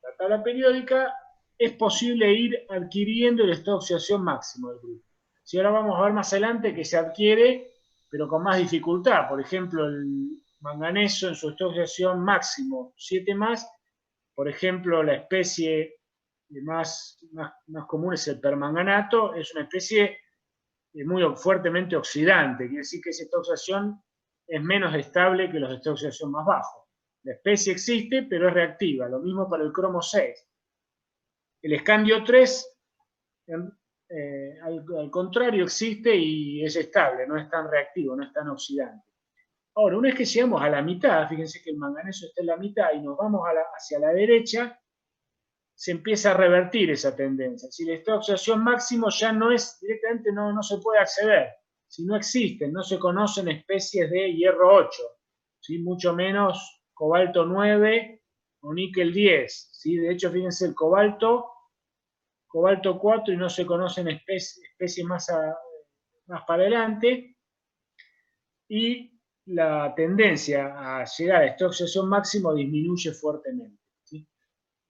la tabla periódica, es posible ir adquiriendo el estado de oxidación máximo del grupo. Si ahora vamos a ver más adelante que se adquiere, pero con más dificultad. Por ejemplo, el manganeso en su estado de oxidación máximo 7 más, por ejemplo, la especie más común es el permanganato, es una especie muy fuertemente oxidante, quiere decir que esa oxidación es menos estable que los de oxidación más bajos. La especie existe, pero es reactiva, lo mismo para el cromo 6. El escandio 3, al contrario, existe y es estable, no es tan reactivo, no es tan oxidante. Ahora, una vez que llegamos a la mitad, fíjense que el manganeso está en la mitad y nos vamos hacia la derecha, se empieza a revertir esa tendencia. Si el estado de oxidación máximo ya no es, directamente no se puede acceder. Si no existen, no se conocen especies de hierro 8, ¿sí? Mucho menos cobalto 9 o níquel 10. ¿Sí? De hecho, fíjense, el cobalto 4 y no se conocen especies más para adelante. Y la tendencia a llegar a esta oxidación máximo disminuye fuertemente.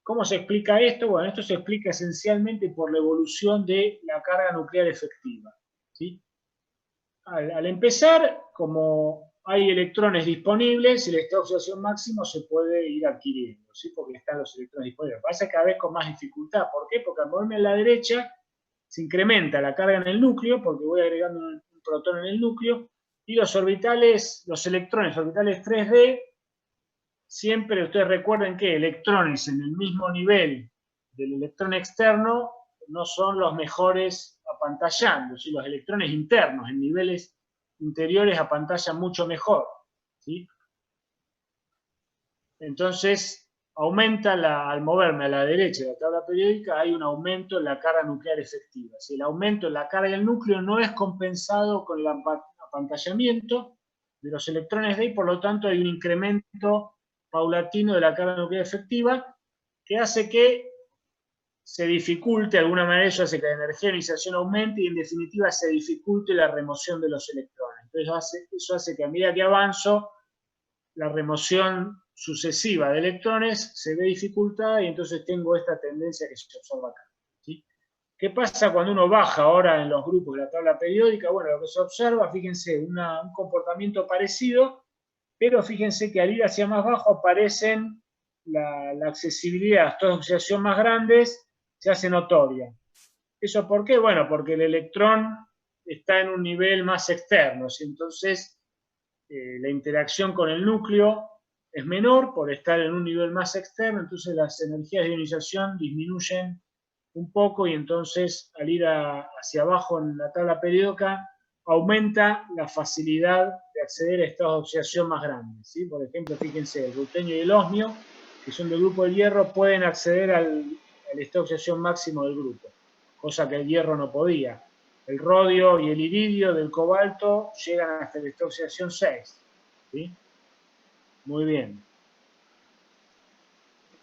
¿Cómo se explica esto? Bueno, esto se explica esencialmente por la evolución de la carga nuclear efectiva. ¿Sí? Al empezar, como hay electrones disponibles, el estado de oxidación máximo se puede ir adquiriendo, ¿sí? Porque están los electrones disponibles. Pasa cada vez con más dificultad. ¿Por qué? Porque al moverme a la derecha se incrementa la carga en el núcleo, porque voy agregando un protón en el núcleo, y los electrones orbitales 3D, siempre ustedes recuerden que electrones en el mismo nivel del electrón externo no son los mejores apantallando, ¿sí? Los electrones internos en niveles interiores apantallan mucho mejor. ¿Sí? Entonces, al moverme a la derecha de la tabla periódica, hay un aumento en la carga nuclear efectiva. ¿Sí? El aumento en la carga del núcleo no es compensado con el apantallamiento de los electrones D y por lo tanto hay un incremento paulatino de la carga nuclear efectiva que hace que se dificulte, de alguna manera eso hace que la energía de ionización aumente y en definitiva se dificulte la remoción de los electrones. Entonces eso hace que a medida que avanzo, la remoción sucesiva de electrones se ve dificultada y entonces tengo esta tendencia que se observa acá. ¿Sí? ¿Qué pasa cuando uno baja ahora en los grupos de la tabla periódica? Bueno, lo que se observa, fíjense, un comportamiento parecido, pero fíjense que al ir hacia más abajo aparecen la accesibilidad a estas oxidación más grandes, se hace notoria. ¿Eso por qué? Bueno, porque el electrón está en un nivel más externo, ¿sí? Entonces la interacción con el núcleo es menor por estar en un nivel más externo, entonces las energías de ionización disminuyen un poco y entonces al ir hacia abajo en la tabla periódica aumenta la facilidad de acceder a estados de oxidación más grandes. ¿Sí? Por ejemplo, fíjense, el rutenio y el osmio, que son del grupo del hierro, pueden acceder al estado de oxidación máximo del grupo, cosa que el hierro no podía. El rodio y el iridio del cobalto llegan hasta el estado de oxidación 6. ¿Sí? Muy bien.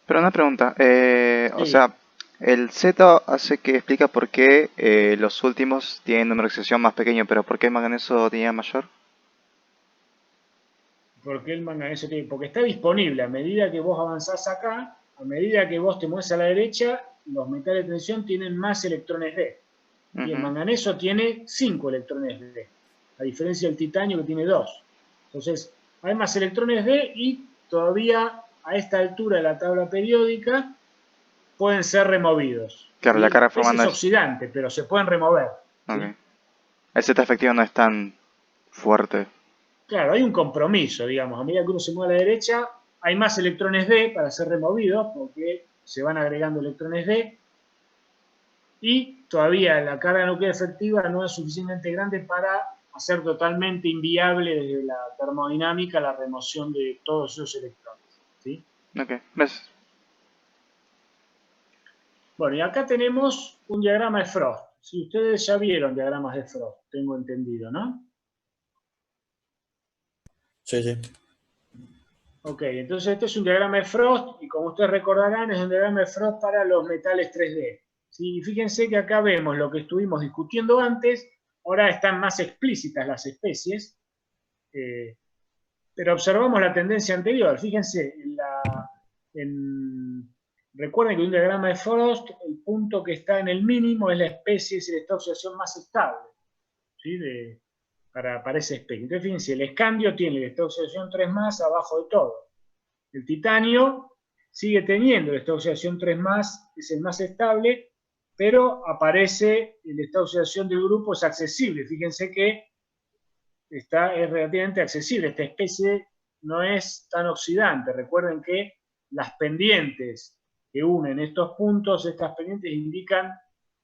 Pero una pregunta, Sí. o sea, el Z hace que explica por qué los últimos tienen una oxidación más pequeño, pero ¿por qué el manganeso tenía mayor? ¿Por qué el manganeso tiene? Porque está disponible a medida que vos avanzás acá, a medida que vos te mueves a la derecha, los metales de tensión tienen más electrones D. Y el manganeso tiene 5 electrones D, a diferencia del titanio que tiene 2. Entonces, hay más electrones D y todavía a esta altura de la tabla periódica pueden ser removidos. Claro, ¿sí? la carga Es formando es... oxidante, pero se pueden remover. Ok. ¿sí? El Z efectivo no es tan fuerte. Claro, hay un compromiso, digamos. A medida que uno se mueve a la derecha, hay más electrones D para ser removidos, porque se van agregando electrones D, y todavía la carga nuclear efectiva no es suficientemente grande para hacer totalmente inviable desde la termodinámica la remoción de todos esos electrones. ¿sí? Ok, gracias. Bueno, y acá tenemos un diagrama de Frost. Si ustedes ya vieron diagramas de Frost, tengo entendido, ¿no? Sí, sí. Ok, entonces este es un diagrama de Frost, y como ustedes recordarán, es un diagrama de Frost para los metales 3D. ¿sí? Y fíjense que acá vemos lo que estuvimos discutiendo antes, ahora están más explícitas las especies, pero observamos la tendencia anterior. Fíjense, recuerden que un diagrama de Frost, el punto que está en el mínimo es la especie, es la oxidación más estable, ¿sí? Para esa especie. Entonces, fíjense, el escandio tiene la oxidación 3 más abajo de todo. El titanio sigue teniendo la oxidación 3 más, es el más estable, pero aparece la oxidación del grupo, es accesible. Fíjense que es relativamente accesible. Esta especie no es tan oxidante. Recuerden que las pendientes que unen estos puntos, estas pendientes indican,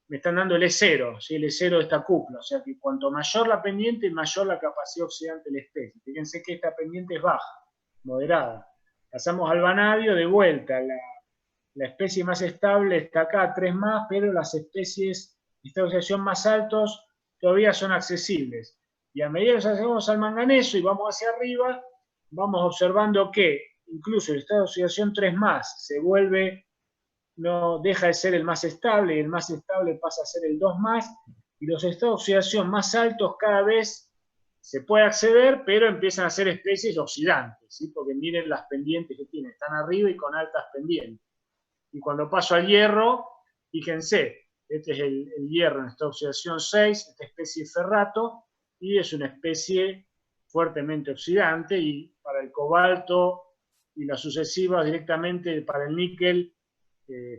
me están dando el E0, ¿sí? El E0 de esta cúpula. O sea que cuanto mayor la pendiente, mayor la capacidad oxidante de la especie. Fíjense que esta pendiente es baja, moderada. Pasamos al vanadio, de vuelta. La especie más estable está acá, 3 más, pero las especies de esta oxidación más altos todavía son accesibles. Y a medida que nos acercamos al manganeso y vamos hacia arriba, vamos observando que incluso el estado de oxidación 3 más se vuelve, no deja de ser el más estable, y el más estable pasa a ser el 2 más, y los estados de oxidación más altos cada vez se puede acceder, pero empiezan a ser especies oxidantes, ¿sí? Porque miren las pendientes que tienen, están arriba y con altas pendientes. Y cuando paso al hierro, fíjense, este es el hierro en esta oxidación 6, esta especie de ferrato, y es una especie fuertemente oxidante, y para el cobalto y las sucesivas directamente para el níquel,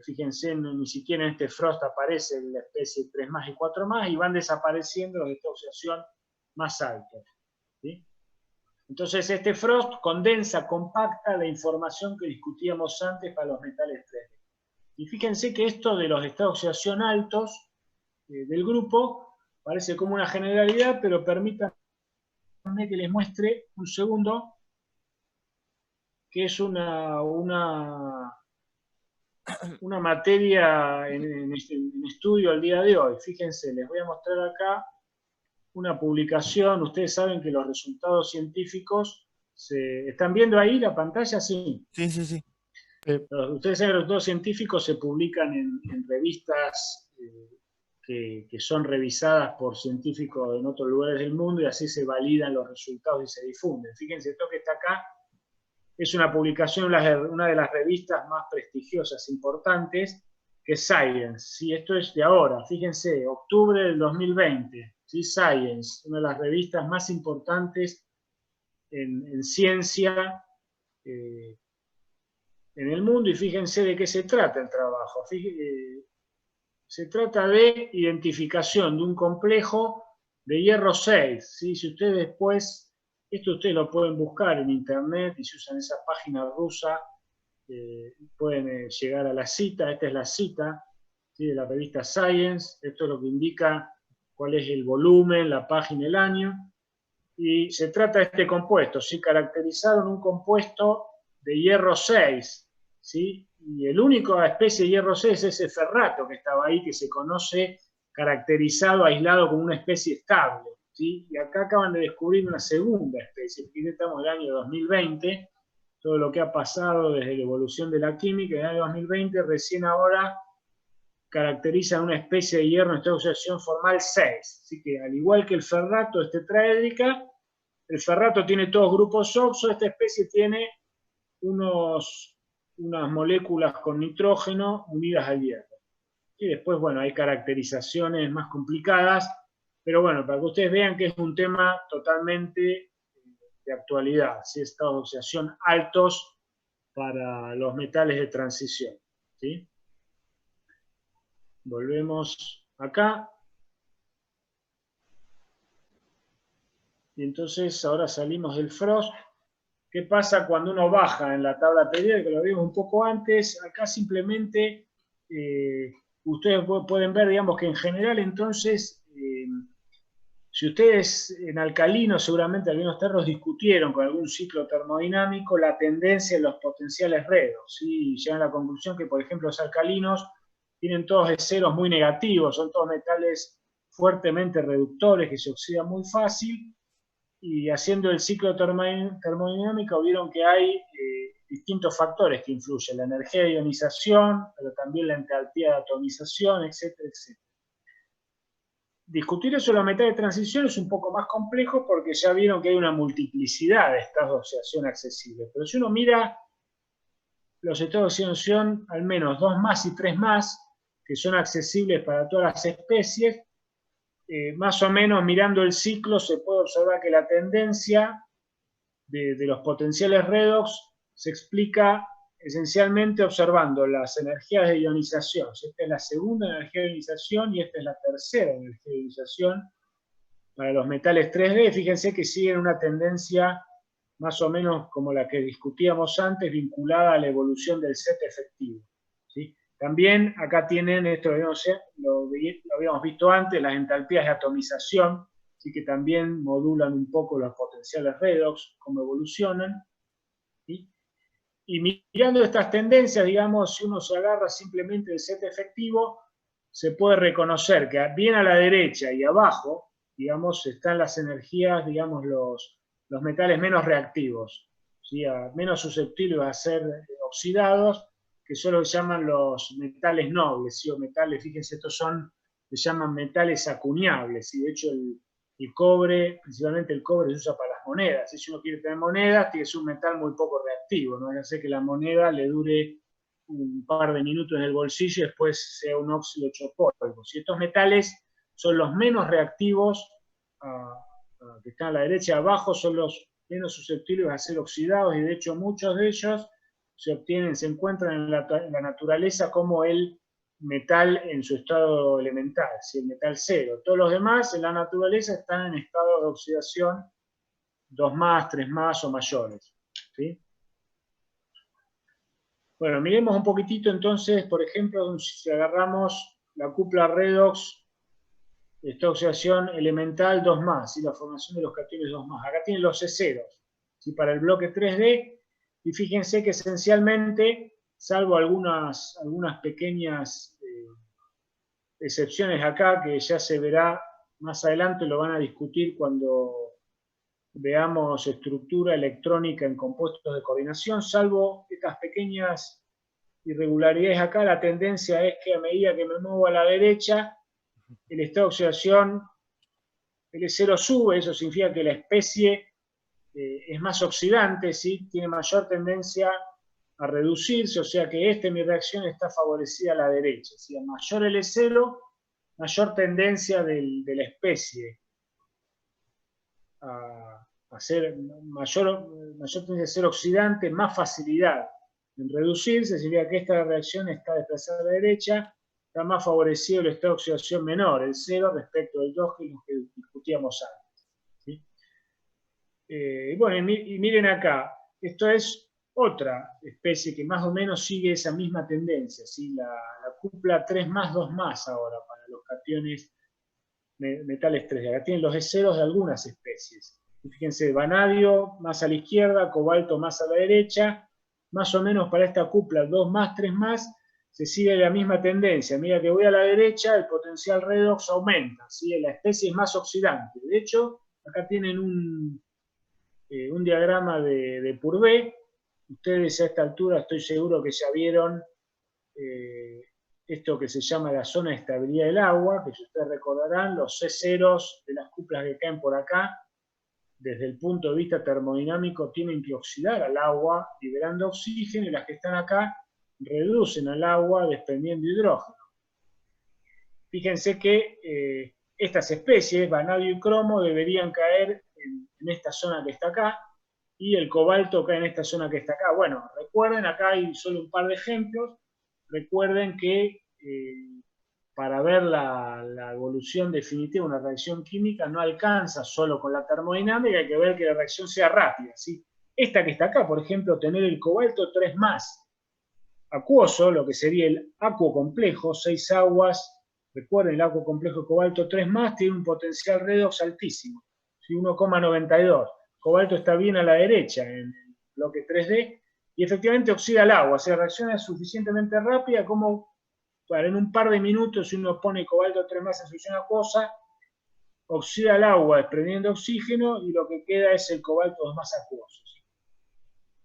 fíjense, ni siquiera en este Frost aparece la especie 3 más y 4 más, y van desapareciendo los de esta oxidación más altos. ¿sí? Entonces este Frost condensa, compacta la información que discutíamos antes para los metales 3D. Y fíjense que esto de los estados de oxidación altos del grupo parece como una generalidad, pero permítanme que les muestre un segundo, que es una materia en estudio al día de hoy. Fíjense, les voy a mostrar acá una publicación. Ustedes saben que los resultados científicos ¿están viendo ahí la pantalla? Sí. Sí, sí, sí. Ustedes saben que los resultados científicos se publican en revistas que son revisadas por científicos en otros lugares del mundo, y así se validan los resultados y se difunden. Fíjense, esto que está acá es una publicación de una de las revistas más prestigiosas, importantes, que es Science. ¿sí? Esto es de ahora, fíjense, octubre del 2020. ¿sí? Science, una de las revistas más importantes en ciencia en el mundo, y fíjense de qué se trata el trabajo. Se trata de identificación de un complejo de hierro 6. ¿sí? Si ustedes después, esto ustedes lo pueden buscar en internet, y si usan esa página rusa, pueden llegar a la cita. Esta es la cita, ¿sí? de la revista Science. Esto es lo que indica cuál es el volumen, la página, el año. Y se trata de este compuesto. ¿sí? Caracterizaron un compuesto de hierro 6. ¿sí? Y el único especie de hierro 6 es ese ferrato que estaba ahí, que se conoce caracterizado, aislado como una especie estable. ¿sí? Y acá acaban de descubrir una segunda especie. Aquí estamos en el año 2020, todo lo que ha pasado desde la evolución de la química. En el año 2020, recién ahora, caracterizan una especie de hierro en esta oxidación formal 6. Así que, al igual que el ferrato, tetraédrica, El ferrato tiene todos grupos oxo, esta especie tiene unas moléculas con nitrógeno unidas al hierro. Y después, bueno, hay caracterizaciones más complicadas, pero bueno, para que ustedes vean que es un tema totalmente de actualidad, ¿sí? Estados de oxidación altos para los metales de transición, ¿sí? Volvemos acá. Y entonces ahora salimos del frost. ¿Qué pasa cuando uno baja en la tabla periódica? Lo vimos un poco antes. Acá simplemente ustedes pueden ver, digamos, que en general entonces, si ustedes en alcalinos, seguramente algunos terros discutieron con algún ciclo termodinámico la tendencia de los potenciales redox, ¿sí? Y llegan a la conclusión que, por ejemplo, los alcalinos tienen todos ceros muy negativos, son todos metales fuertemente reductores que se oxidan muy fácil, y haciendo el ciclo termodinámico vieron que hay distintos factores que influyen, la energía de ionización, pero también la entalpía de atomización, etcétera, etcétera. Discutir eso de la metales de transición es un poco más complejo porque ya vieron que hay una multiplicidad de estados de oxidación accesibles, pero si uno mira los estados de oxidación, al menos 2 más y 3 más, que son accesibles para todas las especies, más o menos mirando el ciclo se puede observar que la tendencia de los potenciales redox se explica esencialmente observando las energías de ionización. Esta es la segunda energía de ionización y esta es la tercera energía de ionización para los metales 3D. Fíjense que siguen una tendencia más o menos como la que discutíamos antes, vinculada a la evolución del set efectivo, ¿sí? También acá tienen, esto lo habíamos visto antes, las entalpías de atomización, así que también modulan un poco los potenciales redox, cómo evolucionan, ¿sí? Y mirando estas tendencias, digamos, si uno se agarra simplemente del set efectivo, se puede reconocer que bien a la derecha y abajo, digamos, están las energías, digamos, los metales menos reactivos, ¿sí? Menos susceptibles a ser oxidados, que son lo que llaman los metales nobles, ¿sí? O metales, fíjense, estos se llaman metales acuñables, ¿sí? De hecho, el cobre, principalmente el cobre, se usa para las monedas. Si uno quiere tener monedas, tiene que ser un metal muy poco reactivo, no hace que la moneda le dure un par de minutos en el bolsillo y después sea un óxido hecho polvo. Si estos metales son los menos reactivos, que están a la derecha y abajo, son los menos susceptibles a ser oxidados, y de hecho muchos de ellos se encuentran en la naturaleza como el metal en su estado elemental, ¿sí? El metal cero. Todos los demás en la naturaleza están en estado de oxidación 2 más, 3 más o mayores, ¿sí? Bueno, miremos un poquitito entonces, por ejemplo, si agarramos la cupla redox, esta oxidación elemental 2 más, ¿sí? La formación de los cationes 2 más. Acá tienen los C0s, ¿sí? Para el bloque 3D, y fíjense que esencialmente, salvo algunas pequeñas excepciones acá, que ya se verá más adelante, lo van a discutir cuando veamos estructura electrónica en compuestos de coordinación, salvo estas pequeñas irregularidades acá, la tendencia es que a medida que me muevo a la derecha, el estado de oxidación L0 sube, eso significa que la especie es más oxidante, ¿sí? Tiene mayor tendencia a reducirse, o sea que mi reacción está favorecida a la derecha, ¿sí? A mayor L0, mayor tendencia de la especie a ser mayor tendencia a ser oxidante, más facilidad en reducirse, significa que esta reacción está desplazada a la derecha, está más favorecido el estado de oxidación menor, el 0, respecto del 2 que discutíamos antes, ¿sí? Bueno, y miren acá, esto es otra especie que más o menos sigue esa misma tendencia, ¿sí? La cupla 3 más, 2 más ahora para los cationes metales 3D. Acá tienen los E0s de algunas especies. Y fíjense, vanadio más a la izquierda, cobalto más a la derecha, más o menos para esta cupla 2 más, 3 más, se sigue la misma tendencia. Mira que voy a la derecha, el potencial redox aumenta, ¿sí? La especie es más oxidante. De hecho, acá tienen un diagrama de Purvé. Ustedes a esta altura estoy seguro que ya vieron esto que se llama la zona de estabilidad del agua, que si ustedes recordarán, los C0s de las cuplas que caen por acá desde el punto de vista termodinámico tienen que oxidar al agua liberando oxígeno, y las que están acá reducen al agua desprendiendo hidrógeno. Fíjense que estas especies, vanadio y cromo, deberían caer en esta zona que está acá, y el cobalto cae en esta zona que está acá. Bueno, recuerden, acá hay solo un par de ejemplos. Recuerden que para ver la evolución definitiva de una reacción química no alcanza solo con la termodinámica, hay que ver que la reacción sea rápida, ¿sí? Esta que está acá, por ejemplo, tener el cobalto 3+, acuoso, lo que sería el acuo complejo, 6 aguas. Recuerden, el acuo complejo de cobalto 3+, tiene un potencial redox altísimo, ¿sí? 1,92. Cobalto está bien a la derecha en el bloque 3D, y efectivamente oxida el agua, o sea, la reacción es suficientemente rápida como para en un par de minutos, si uno pone cobalto 3+ en solución acuosa, oxida el agua desprendiendo oxígeno, y lo que queda es el cobalto 2+ acuoso.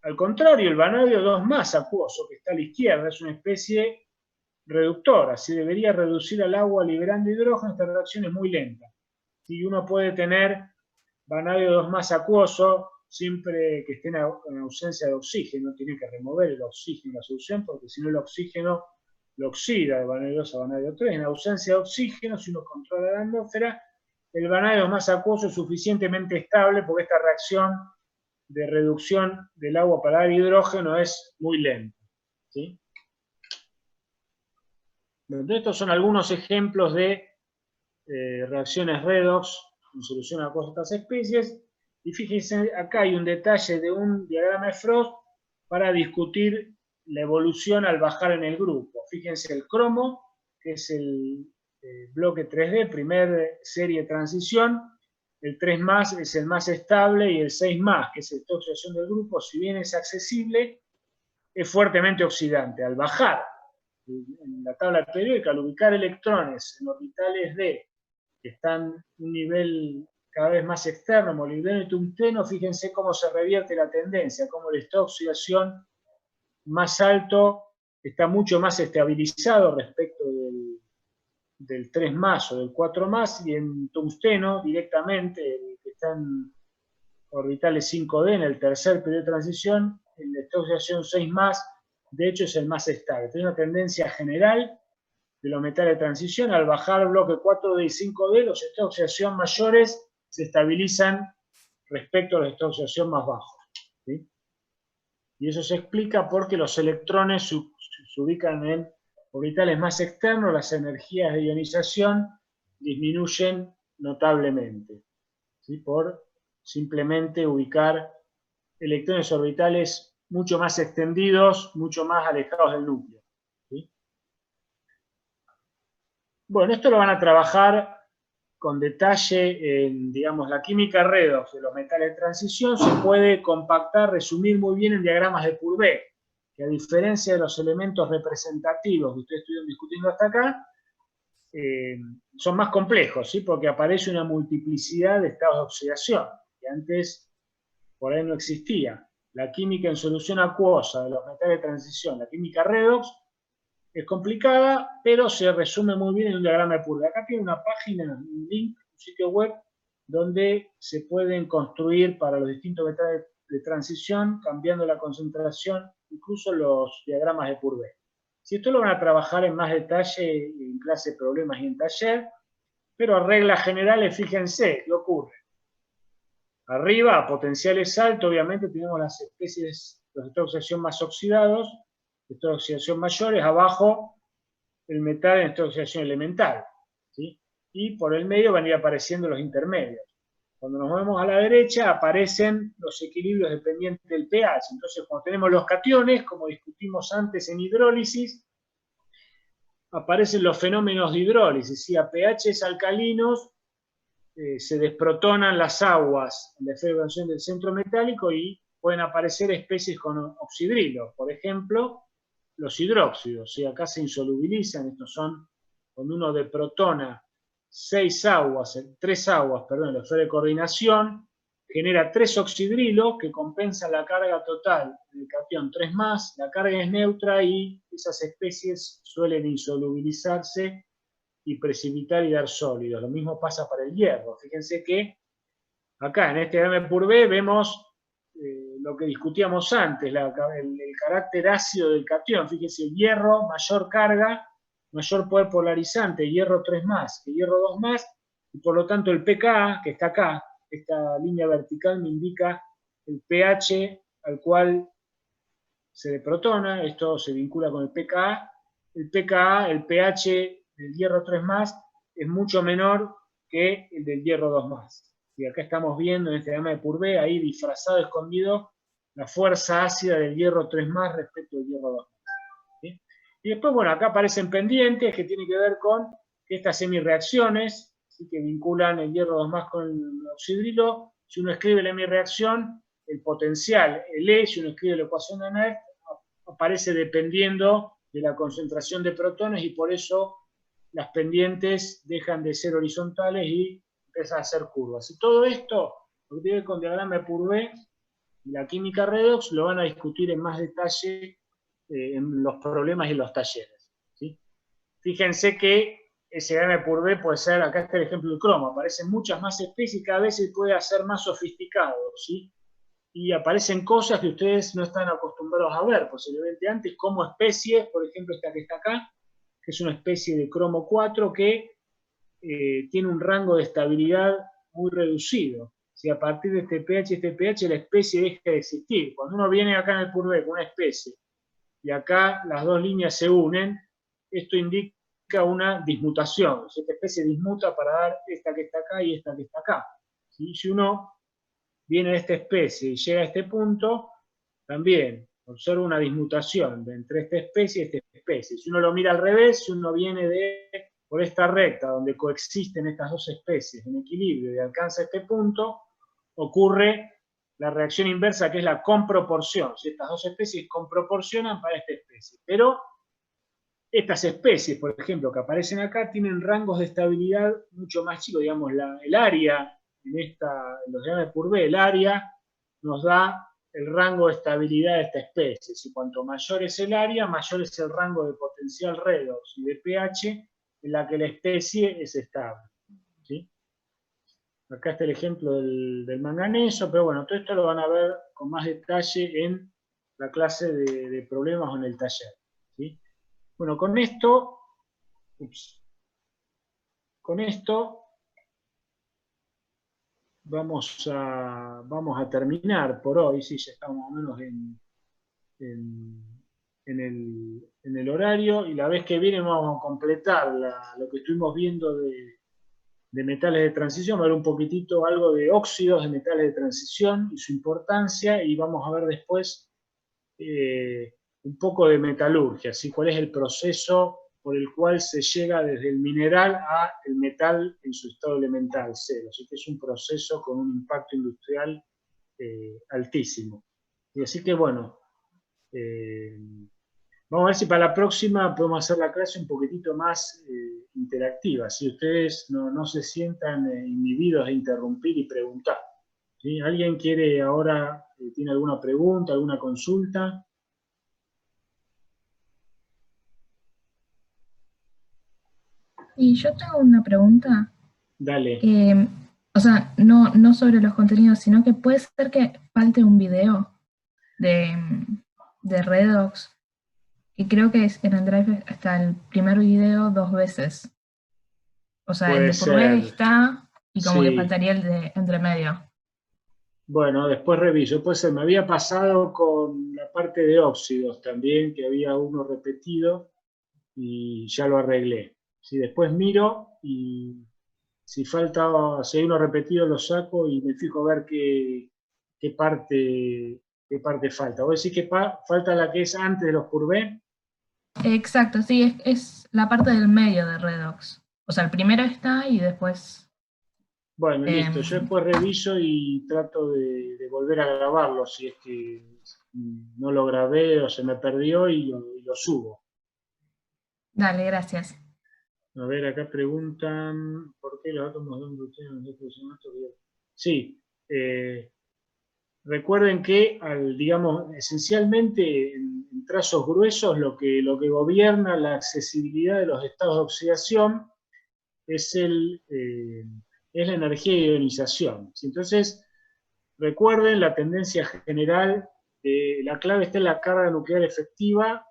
Al contrario, el vanadio 2+ acuoso, que está a la izquierda, es una especie reductora, si debería reducir al agua liberando hidrógeno. Esta reacción es muy lenta. Si uno puede tener vanadio 2+ acuoso siempre que esté en ausencia de oxígeno, tiene que remover el oxígeno de la solución, porque si no el oxígeno lo oxida de vanadio 2 a vanadio 3. En ausencia de oxígeno, si uno controla la atmósfera, el vanadio 2+ acuoso es suficientemente estable, porque esta reacción de reducción del agua para dar hidrógeno es muy lenta, ¿sí? Entonces, estos son algunos ejemplos de reacciones redox en solución acuosa de estas especies. Y fíjense, acá hay un detalle de un diagrama de Frost para discutir la evolución al bajar en el grupo. Fíjense el cromo, que es el bloque 3D, primer serie de transición. El 3+ es el más estable, y el 6+, que es esta oxidación del grupo, si bien es accesible, es fuertemente oxidante. Al bajar en la tabla periódica, al ubicar electrones en orbitales D, que están en un nivel cada vez más externo, molibdeno y tungsteno, fíjense cómo se revierte la tendencia, cómo el estado de oxidación más alto está mucho más estabilizado respecto del 3+ o del 4+, y en tungsteno directamente, el que está en orbitales 5D, en el tercer periodo de transición, el estado de oxidación 6+, de hecho es el más estable. Tiene una tendencia general de los metales de transición. Al bajar el bloque 4D y 5D, los estados de oxidación mayores se estabilizan respecto a los estados de oxidación más bajos, ¿sí? Y eso se explica porque los electrones se ubican en orbitales más externos, las energías de ionización disminuyen notablemente, ¿sí? Por simplemente ubicar electrones orbitales mucho más extendidos, mucho más alejados del núcleo, ¿sí? Bueno, esto lo van a trabajar con detalle en, digamos, la química redox de los metales de transición. Se puede compactar, resumir muy bien en diagramas de Courbet, que a diferencia de los elementos representativos que ustedes estuvieron discutiendo hasta acá, son más complejos, ¿sí? Porque aparece una multiplicidad de estados de oxidación, que antes por ahí no existía. La química en solución acuosa de los metales de transición, la química redox, es complicada, pero se resume muy bien en un diagrama de Courbet. Acá tiene una página, un link, un sitio web, donde se pueden construir para los distintos metales de transición, cambiando la concentración, incluso los diagramas de Courbet. Si esto lo van a trabajar en más detalle en clase de problemas y en taller, pero a reglas generales, fíjense qué ocurre. Arriba, potenciales altos, obviamente tenemos las especies, los estados de oxidación más oxidados, estados de oxidación mayores. Abajo, el metal en estado de oxidación elemental, ¿sí? Y por el medio van a ir apareciendo los intermedios. Cuando nos movemos a la derecha, aparecen los equilibrios dependientes del pH. Entonces, cuando tenemos los cationes, como discutimos antes en hidrólisis, aparecen los fenómenos de hidrólisis, ¿sí? A pHs alcalinos se desprotonan las aguas en la evaporación del centro metálico, y pueden aparecer especies con oxidrilos. Por ejemplo, los hidróxidos, ¿sí? Acá se insolubilizan. Estos son cuando uno deprotona 3 aguas, en la esfera de coordinación, genera 3 oxidrilos que compensan la carga total del catión 3+, la carga es neutra, y esas especies suelen insolubilizarse y precipitar y dar sólidos. Lo mismo pasa para el hierro. Fíjense que Acá en este diagrama de Purvé vemos lo que discutíamos antes, el carácter ácido del catión. Fíjense, el hierro, mayor carga, mayor poder polarizante, hierro 3+, que hierro 2+, y por lo tanto el pKa, que está acá, esta línea vertical me indica el pH al cual se le protona, esto se vincula con el pKa. El pKa, el pH del hierro 3+, es mucho menor que el del hierro 2+. Y acá estamos viendo en este diagrama de Purvé, ahí disfrazado, escondido, la fuerza ácida del hierro 3+ respecto al hierro 2+. ¿Sí? Y después, bueno, acá aparecen pendientes que tienen que ver con estas semireacciones, ¿sí? Que vinculan el hierro 2+ con el oxidrilo. Si uno escribe la semireacción, el potencial, el E, si uno escribe la ecuación de Nernst, aparece dependiendo de la concentración de protones, y por eso las pendientes dejan de ser horizontales y empiezan a ser curvas. Y todo esto, lo que tiene que ver con diagrama de Purvé y la química redox, lo van a discutir en más detalle en los problemas y en los talleres. ¿Sí? Fíjense que ese diagrama de Purvé puede ser, acá está el ejemplo del cromo, aparecen muchas más especies y cada vez se puede hacer más sofisticado, ¿sí? Y aparecen cosas que ustedes no están acostumbrados a ver posiblemente antes, como especies, por ejemplo esta que está acá, que es una especie de cromo 4 que tiene un rango de estabilidad muy reducido. Si a partir de este pH, la especie deja de existir. Cuando uno viene acá en el Purvé con una especie, y acá las dos líneas se unen, esto indica una dismutación. Esta especie dismuta para dar esta que está acá y esta que está acá. ¿Sí? Si uno viene de esta especie y llega a este punto, también observa una dismutación entre esta especie y esta especie. Si uno lo mira al revés, si uno viene por esta recta donde coexisten estas dos especies en equilibrio y alcanza este punto, ocurre la reacción inversa, que es la comproporción. Si estas dos especies comproporcionan para esta especie. Pero estas especies, por ejemplo, que aparecen acá, tienen rangos de estabilidad mucho más chicos. Digamos, el área, en los diagramas de Purvé, el área nos da el rango de estabilidad de esta especie. Si cuanto mayor es el área, mayor es el rango de potencial redox y de pH en la que la especie es estable. ¿Sí? Acá está el ejemplo del manganeso, pero bueno, todo esto lo van a ver con más detalle en la clase de problemas o en el taller. ¿Sí? Bueno, con esto vamos a terminar por hoy. Sí, ya estamos más o menos en el horario, y la vez que viene vamos a completar lo que estuvimos viendo de metales de transición. Va a ver un poquitito algo de óxidos de metales de transición y su importancia, y vamos a ver después un poco de metalurgia, ¿sí? Cuál es el proceso por el cual se llega desde el mineral a el metal en su estado elemental, cero. Así que es un proceso con un impacto industrial altísimo. Y así que bueno, vamos a ver si para la próxima podemos hacer la clase un poquitito más interactiva, si ustedes no se sientan inhibidos de interrumpir y preguntar. ¿Sí? ¿Alguien quiere ahora, tiene alguna pregunta, alguna consulta? Y yo tengo una pregunta. Dale. O sea, no sobre los contenidos, sino que puede ser que falte un video de Redox, y creo que en el Drive está el primer video 2 veces. O sea, el de Purvé está, y como que faltaría el de entre medio. Bueno, después reviso. Pues se me había pasado con la parte de óxidos también, que había uno repetido, y ya lo arreglé. Si después miro, y si hay uno repetido lo saco y me fijo a ver qué parte falta. ¿Vos decís que falta la que es antes de los Purvé? Exacto, sí, es la parte del medio de Redox. O sea, el primero está y después... Bueno, listo. Yo después reviso y trato de volver a grabarlo, si es que no lo grabé o se me perdió, y lo subo. Dale, gracias. A ver, acá preguntan, ¿por qué los átomos de un gluteno no se Sí, recuerden que, digamos, esencialmente en trazos gruesos lo que gobierna la accesibilidad de los estados de oxidación es es la energía de ionización. Entonces, recuerden la tendencia general, la clave está en la carga nuclear efectiva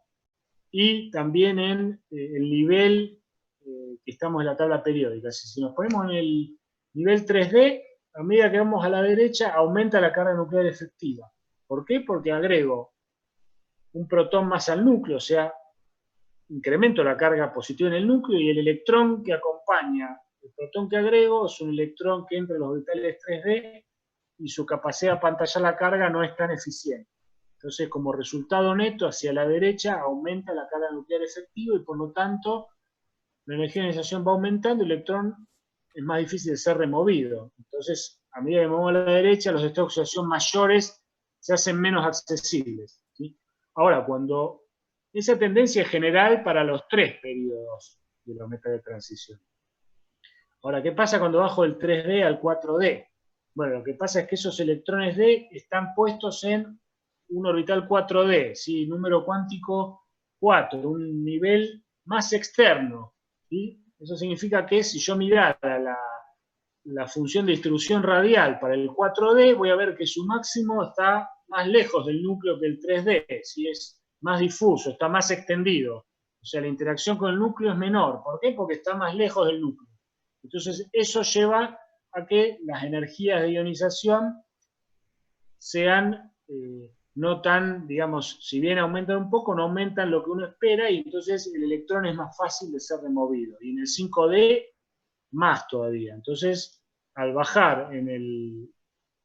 y también en el nivel que estamos en la tabla periódica. Si nos ponemos en el nivel 3D, a medida que vamos a la derecha, aumenta la carga nuclear efectiva. ¿Por qué? Porque agrego un protón más al núcleo, o sea, incremento la carga positiva en el núcleo y el electrón que acompaña el protón que agrego es un electrón que entra en los orbitales 3D y su capacidad de apantallar la carga no es tan eficiente. Entonces, como resultado neto, hacia la derecha aumenta la carga nuclear efectiva y por lo tanto la energía de ionización va aumentando, el electrón es más difícil de ser removido. Entonces, a medida que me muevo a la derecha, los estados de oxidación mayores se hacen menos accesibles, ¿sí? Ahora, cuando esa tendencia es general para los 3 periodos de los metales de transición. Ahora, ¿qué pasa cuando bajo del 3D al 4D? Bueno, lo que pasa es que esos electrones D están puestos en un orbital 4D, ¿sí? Número cuántico 4, un nivel más externo, ¿sí? Eso significa que si yo mirara la función de distribución radial para el 4D, voy a ver que su máximo está más lejos del núcleo que el 3D, ¿sí? Es más difuso, está más extendido. O sea, la interacción con el núcleo es menor. ¿Por qué? Porque está más lejos del núcleo. Entonces, eso lleva a que las energías de ionización sean no tan, digamos, si bien aumentan un poco, no aumentan lo que uno espera y entonces el electrón es más fácil de ser removido. Y en el 5D, más todavía. Entonces, al bajar en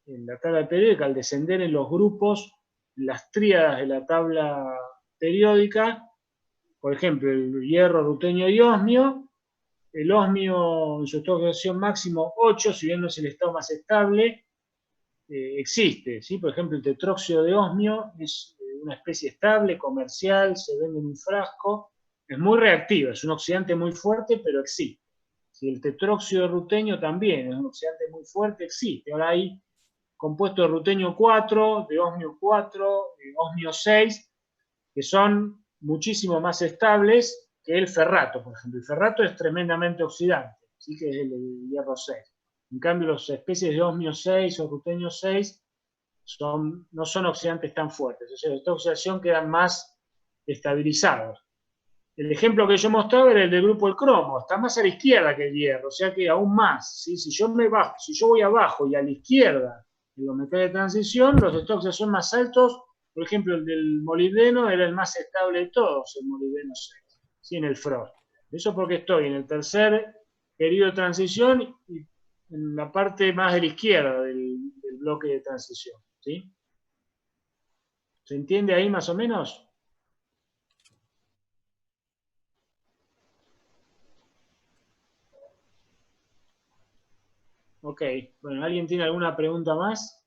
la tabla periódica, al descender en los grupos, las tríadas de la tabla periódica, por ejemplo, el hierro, rutenio y osmio, el osmio en su estado de oxidación máximo 8, si bien no es el estado más estable, existe, ¿sí? Por ejemplo, el tetróxido de osmio es una especie estable, comercial, se vende en un frasco, es muy reactivo, es un oxidante muy fuerte, pero existe. Si el tetróxido de rutenio también es un oxidante muy fuerte, existe. Ahora hay compuestos de rutenio 4, de osmio 4, de osmio 6, que son muchísimo más estables que el ferrato, por ejemplo. El ferrato es tremendamente oxidante, ¿sí? Que es el hierro 6. En cambio, las especies de osmio 6 o rutenio 6 no son oxidantes tan fuertes. O sea, esta oxidación quedan más estabilizados. El ejemplo que yo mostraba era el del grupo del cromo, está más a la izquierda que el hierro, o sea que aún más, ¿sí? Si yo voy abajo y a la izquierda en los metales de transición, los estados son más altos. Por ejemplo, el del molibdeno era el más estable de todos, el molibdeno 6, ¿sí? En el frost. Eso porque estoy en el tercer periodo de transición y en la parte más de la izquierda del bloque de transición, ¿sí? ¿Se entiende ahí más o menos? Ok, bueno, ¿alguien tiene alguna pregunta más?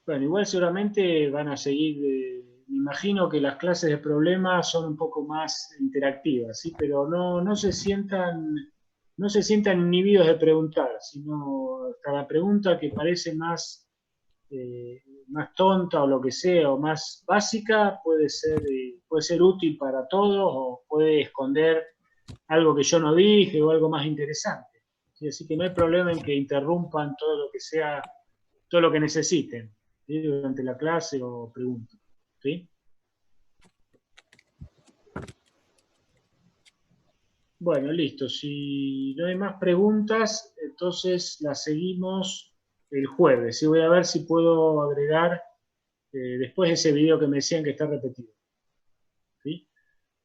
Bueno, igual seguramente van a seguir, me imagino que las clases de problemas son un poco más interactivas, ¿sí? Pero no se sientan inhibidos de preguntar, sino cada pregunta que parece más tonta o lo que sea, o más básica, puede ser útil para todos o puede esconder algo que yo no dije o algo más interesante. ¿Sí? Así que no hay problema en que interrumpan todo lo que sea, todo lo que necesiten, ¿sí? Durante la clase o pregunten, ¿sí? Bueno, listo. Si no hay más preguntas, entonces las seguimos el jueves. ¿Sí? Voy a ver si puedo agregar después ese video que me decían que está repetido, ¿sí?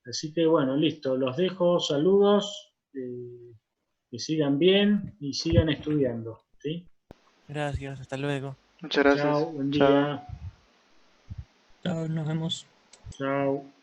Así que bueno, listo. Los dejo. Saludos. Que sigan bien y sigan estudiando, ¿sí? Gracias, hasta luego. Muchas gracias. Chao, buen Chao. día. Chao, nos vemos. Chao.